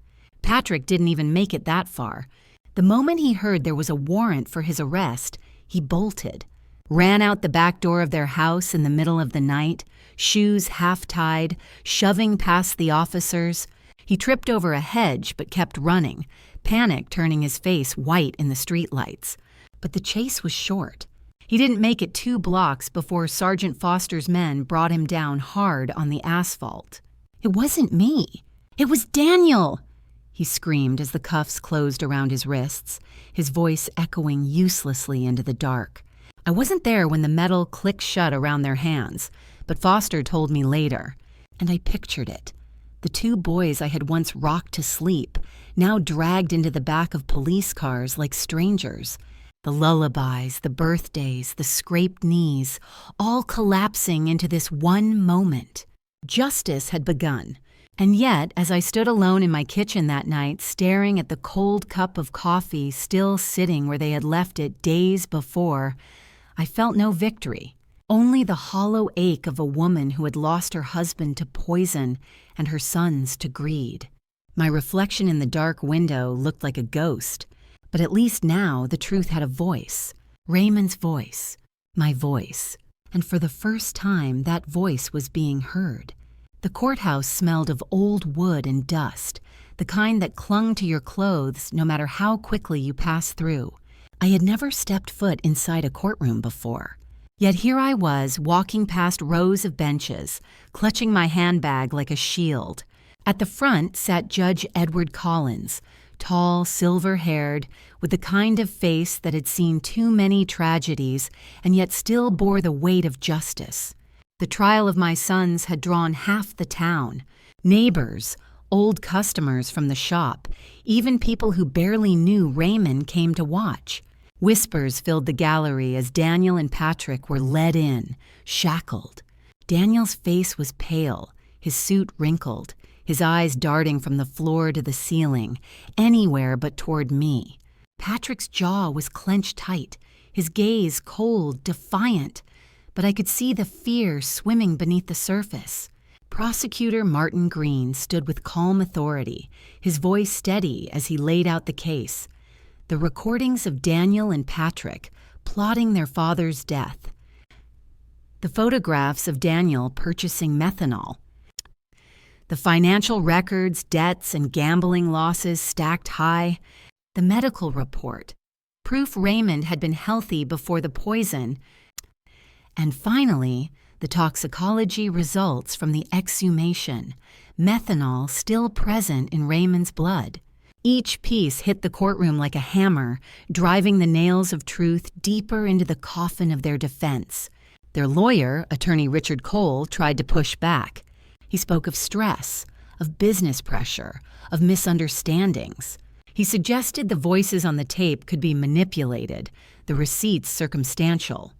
Patrick didn't even make it that far. The moment he heard there was a warrant for his arrest, he bolted. ran out the back door of their house in the middle of the night, shoes half-tied, shoving past the officers. He tripped over a hedge but kept running, panic turning his face white in the streetlights. But the chase was short. He didn't make it 2 blocks before Sergeant Foster's men brought him down hard on the asphalt. "It wasn't me. It was Daniel!" he screamed as the cuffs closed around his wrists, his voice echoing uselessly into the dark. I wasn't there when the metal clicked shut around their hands, but Foster told me later, and I pictured it. The 2 boys I had once rocked to sleep, now dragged into the back of police cars like strangers. The lullabies, the birthdays, the scraped knees, all collapsing into this one moment. Justice had begun. And yet, as I stood alone in my kitchen that night, staring at the cold cup of coffee still sitting where they had left it days before, I felt no victory. Only the hollow ache of a woman who had lost her husband to poison and her sons to greed. My reflection in the dark window looked like a ghost, but at least now the truth had a voice. Raymond's voice. My voice. And for the first time, that voice was being heard. The courthouse smelled of old wood and dust, the kind that clung to your clothes no matter how quickly you passed through. I had never stepped foot inside a courtroom before. Yet here I was, walking past rows of benches, clutching my handbag like a shield. At the front sat Judge Edward Collins, tall, silver-haired, with the kind of face that had seen too many tragedies and yet still bore the weight of justice. The trial of my sons had drawn half the town. Neighbors, old customers from the shop, even people who barely knew Raymond came to watch. Whispers filled the gallery as Daniel and Patrick were led in, shackled. Daniel's face was pale, his suit wrinkled, his eyes darting from the floor to the ceiling, anywhere but toward me. Patrick's jaw was clenched tight, his gaze cold, defiant, but I could see the fear swimming beneath the surface. Prosecutor Martin Green stood with calm authority, his voice steady as he laid out the case. The recordings of Daniel and Patrick plotting their father's death. The photographs of Daniel purchasing methanol. The financial records, debts, and gambling losses stacked high. The medical report. Proof Raymond had been healthy before the poison. And finally, the toxicology results from the exhumation. Methanol still present in Raymond's blood. Each piece hit the courtroom like a hammer, driving the nails of truth deeper into the coffin of their defense. Their lawyer, Attorney Richard Cole, tried to push back. He spoke of stress, of business pressure, of misunderstandings. He suggested the voices on the tape could be manipulated, the receipts circumstantial.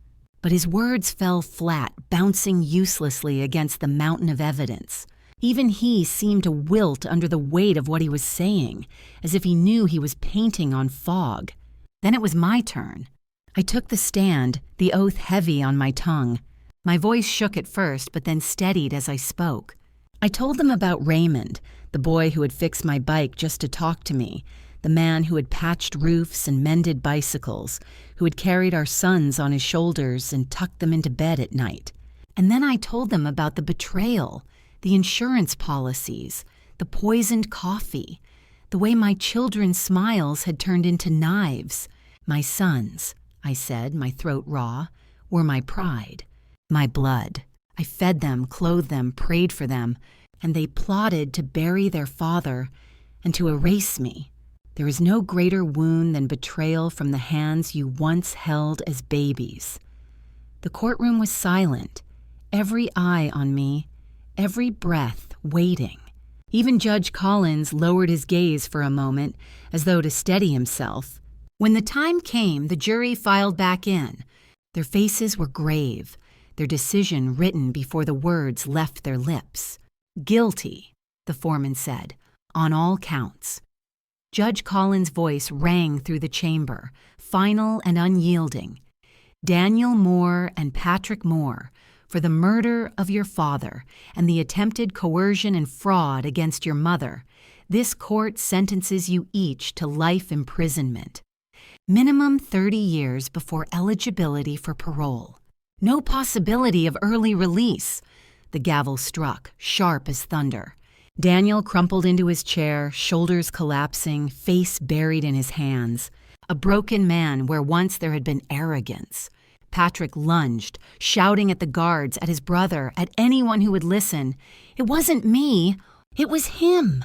But his words fell flat, bouncing uselessly against the mountain of evidence. Even he seemed to wilt under the weight of what he was saying, as if he knew he was painting on fog. Then it was my turn. I took the stand, the oath heavy on my tongue. My voice shook at first, but then steadied as I spoke. I told them about Raymond, the boy who had fixed my bike just to talk to me, the man who had patched roofs and mended bicycles, who had carried our sons on his shoulders and tucked them into bed at night. And then I told them about the betrayal, the insurance policies, the poisoned coffee, the way my children's smiles had turned into knives. My sons, I said, my throat raw, were my pride, my blood. I fed them, clothed them, prayed for them, and they plotted to bury their father and to erase me. There is no greater wound than betrayal from the hands you once held as babies. The courtroom was silent, every eye on me, every breath waiting. Even Judge Collins lowered his gaze for a moment, as though to steady himself. When the time came, the jury filed back in. Their faces were grave, their decision written before the words left their lips. "Guilty," the foreman said, "on all counts." Judge Collins' voice rang through the chamber, final and unyielding. "Daniel Moore and Patrick Moore, for the murder of your father and the attempted coercion and fraud against your mother, this court sentences you each to life imprisonment. Minimum 30 years before eligibility for parole. No possibility of early release. The gavel struck, sharp as thunder. Daniel crumpled into his chair, shoulders collapsing, face buried in his hands. A broken man where once there had been arrogance. Patrick lunged, shouting at the guards, at his brother, at anyone who would listen. It wasn't me, it was him.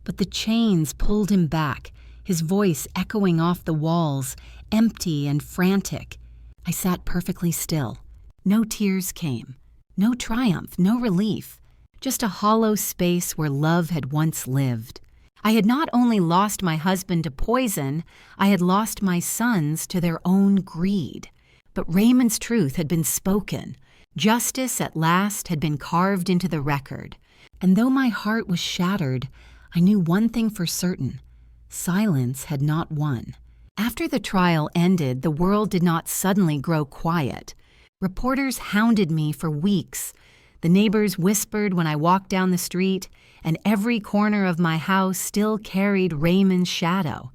But the chains pulled him back, his voice echoing off the walls, empty and frantic. I sat perfectly still. No tears came. No triumph, no relief. Just a hollow space where love had once lived. I had not only lost my husband to poison, I had lost my sons to their own greed. But Raymond's truth had been spoken. Justice at last had been carved into the record. And though my heart was shattered, I knew one thing for certain. Silence had not won. After the trial ended, the world did not suddenly grow quiet. Reporters hounded me for weeks. The neighbors whispered when I walked down the street, and every corner of my house still carried Raymond's shadow.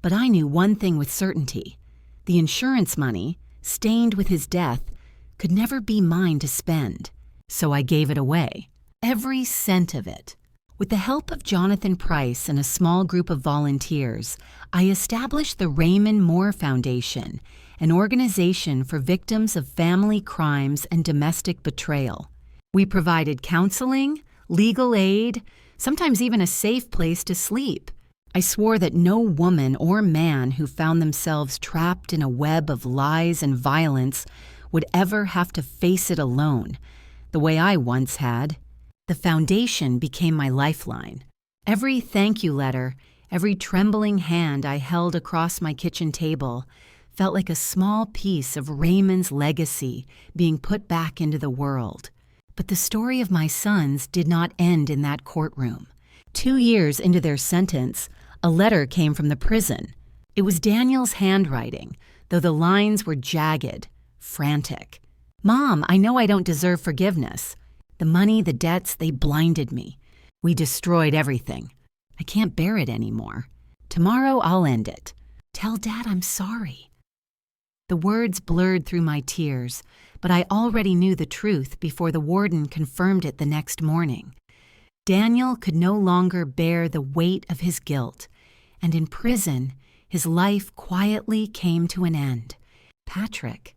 But I knew one thing with certainty. The insurance money, stained with his death, could never be mine to spend. So I gave it away. Every cent of it. With the help of Jonathan Price and a small group of volunteers, I established the Raymond Moore Foundation, an organization for victims of family crimes and domestic betrayal. We provided counseling, legal aid, sometimes even a safe place to sleep. I swore that no woman or man who found themselves trapped in a web of lies and violence would ever have to face it alone, the way I once had. The foundation became my lifeline. Every thank you letter, every trembling hand I held across my kitchen table felt like a small piece of Raymond's legacy being put back into the world. But the story of my sons did not end in that courtroom. 2 years into their sentence, a letter came from the prison. It was Daniel's handwriting, though the lines were jagged, frantic. "Mom, I know I don't deserve forgiveness. The money, the debts, they blinded me. We destroyed everything. I can't bear it anymore. Tomorrow I'll end it. Tell Dad I'm sorry." The words blurred through my tears, but I already knew the truth before the warden confirmed it the next morning. Daniel could no longer bear the weight of his guilt, and in prison, his life quietly came to an end. Patrick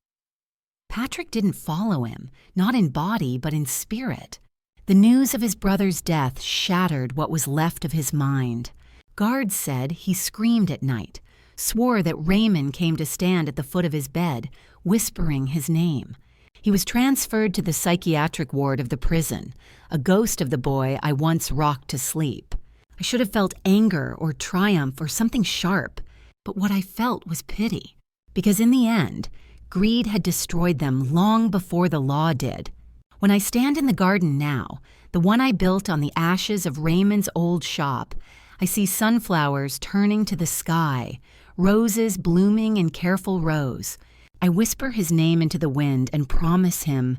didn't follow him, not in body, but in spirit. The news of his brother's death shattered what was left of his mind. Guards said he screamed at night, swore that Raymond came to stand at the foot of his bed, whispering his name. He was transferred to the psychiatric ward of the prison, a ghost of the boy I once rocked to sleep. I should have felt anger or triumph or something sharp, but what I felt was pity, because in the end, greed had destroyed them long before the law did. When I stand in the garden now, the one I built on the ashes of Raymond's old shop, I see sunflowers turning to the sky, roses blooming in careful rows. I whisper his name into the wind and promise him,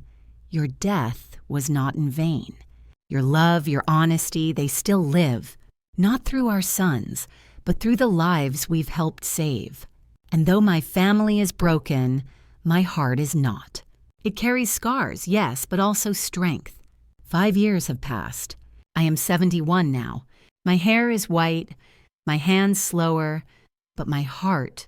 "Your death was not in vain. Your love, your honesty, they still live, not through our sons, but through the lives we've helped save. And though my family is broken, my heart is not. It carries scars, yes, but also strength." 5 years have passed. I am 71 now. My hair is white, my hands slower, but my heart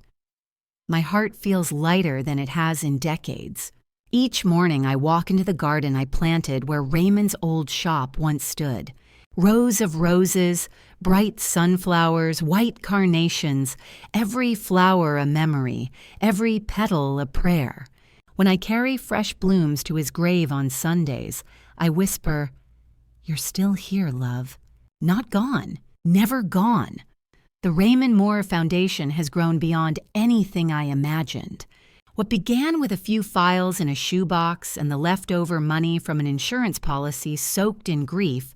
feels lighter than it has in decades. Each morning I walk into the garden I planted where Raymond's old shop once stood. Rows of roses, bright sunflowers, white carnations, every flower a memory, every petal a prayer. When I carry fresh blooms to his grave on Sundays, I whisper, "You're still here, love. Not gone, never gone." The Raymond Moore Foundation has grown beyond anything I imagined. What began with a few files in a shoebox and the leftover money from an insurance policy soaked in grief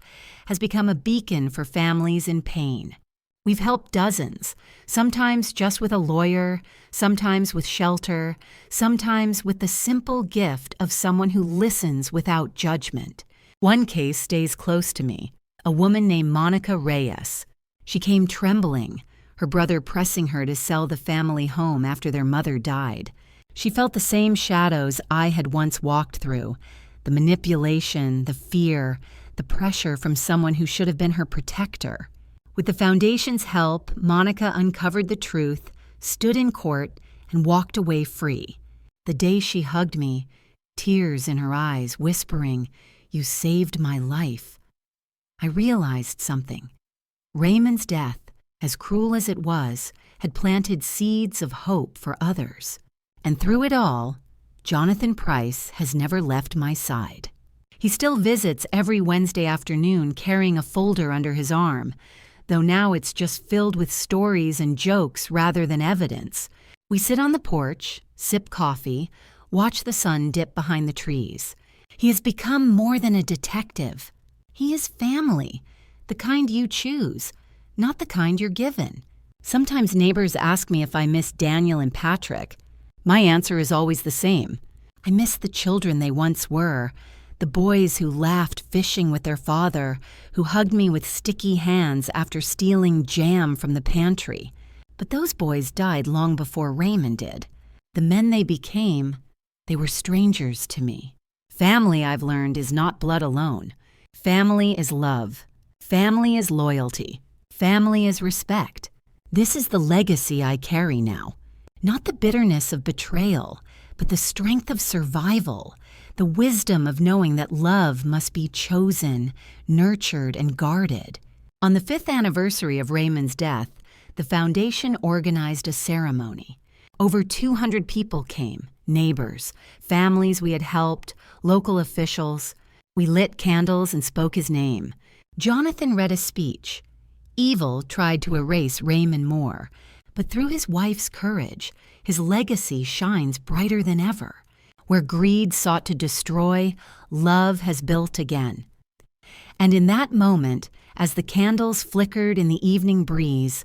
has become a beacon for families in pain. We've helped dozens, sometimes just with a lawyer, sometimes with shelter, sometimes with the simple gift of someone who listens without judgment. One case stays close to me, a woman named Monica Reyes. She came trembling, her brother pressing her to sell the family home after their mother died. She felt the same shadows I had once walked through, the manipulation, the fear, the pressure from someone who should have been her protector. With the foundation's help, Monica uncovered the truth, stood in court, and walked away free. The day she hugged me, tears in her eyes, whispering, "You saved my life," I realized something. Raymond's death, as cruel as it was, had planted seeds of hope for others. And through it all, Jonathan Price has never left my side. He still visits every Wednesday afternoon carrying a folder under his arm, though now it's just filled with stories and jokes rather than evidence. We sit on the porch, sip coffee, watch the sun dip behind the trees. He has become more than a detective. He is family, the kind you choose, not the kind you're given. Sometimes neighbors ask me if I miss Daniel and Patrick. My answer is always the same. I miss the children they once were, the boys who laughed fishing with their father, who hugged me with sticky hands after stealing jam from the pantry. But those boys died long before Raymond did. The men they became, they were strangers to me. Family, I've learned, is not blood alone. Family is love. Family is loyalty. Family is respect. This is the legacy I carry now. Not the bitterness of betrayal, but the strength of survival, the wisdom of knowing that love must be chosen, nurtured, and guarded. On the 5th anniversary of Raymond's death, the foundation organized a ceremony. Over 200 people came, neighbors, families we had helped, local officials. We lit candles and spoke his name. Jonathan read a speech. Evil tried to erase Raymond Moore, but through his wife's courage, his legacy shines brighter than ever. Where greed sought to destroy, love has built again. And in that moment, as the candles flickered in the evening breeze,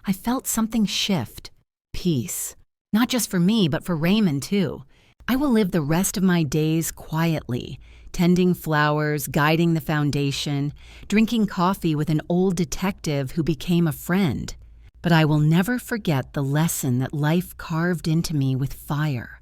I felt something shift. Peace. Not just for me, but for Raymond too. I will live the rest of my days quietly, tending flowers, guiding the foundation, drinking coffee with an old detective who became a friend. But I will never forget the lesson that life carved into me with fire.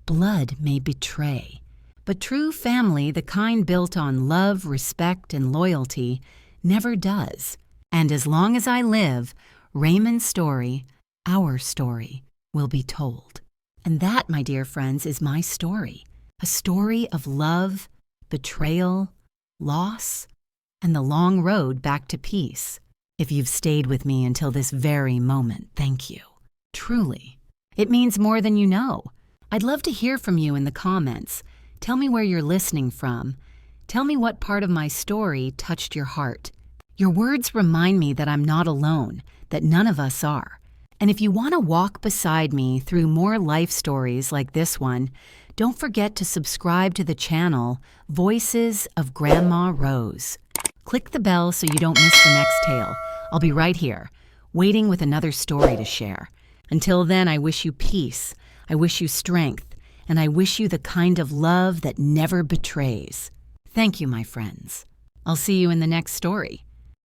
Blood may betray, but true family, the kind built on love, respect, and loyalty, never does. And as long as I live, Raymond's story, our story, will be told. And that, my dear friends, is my story. A story of love, betrayal, loss, and the long road back to peace. If you've stayed with me until this very moment, thank you. Truly. It means more than you know. I'd love to hear from you in the comments. Tell me where you're listening from. Tell me what part of my story touched your heart. Your words remind me that I'm not alone, that none of us are. And if you want to walk beside me through more life stories like this one, don't forget to subscribe to the channel Voices of Grandma Rose. Click the bell so you don't miss the next tale. I'll be right here, waiting with another story to share. Until then, I wish you peace, I wish you strength, and I wish you the kind of love that never betrays. Thank you, my friends. I'll see you in the next story.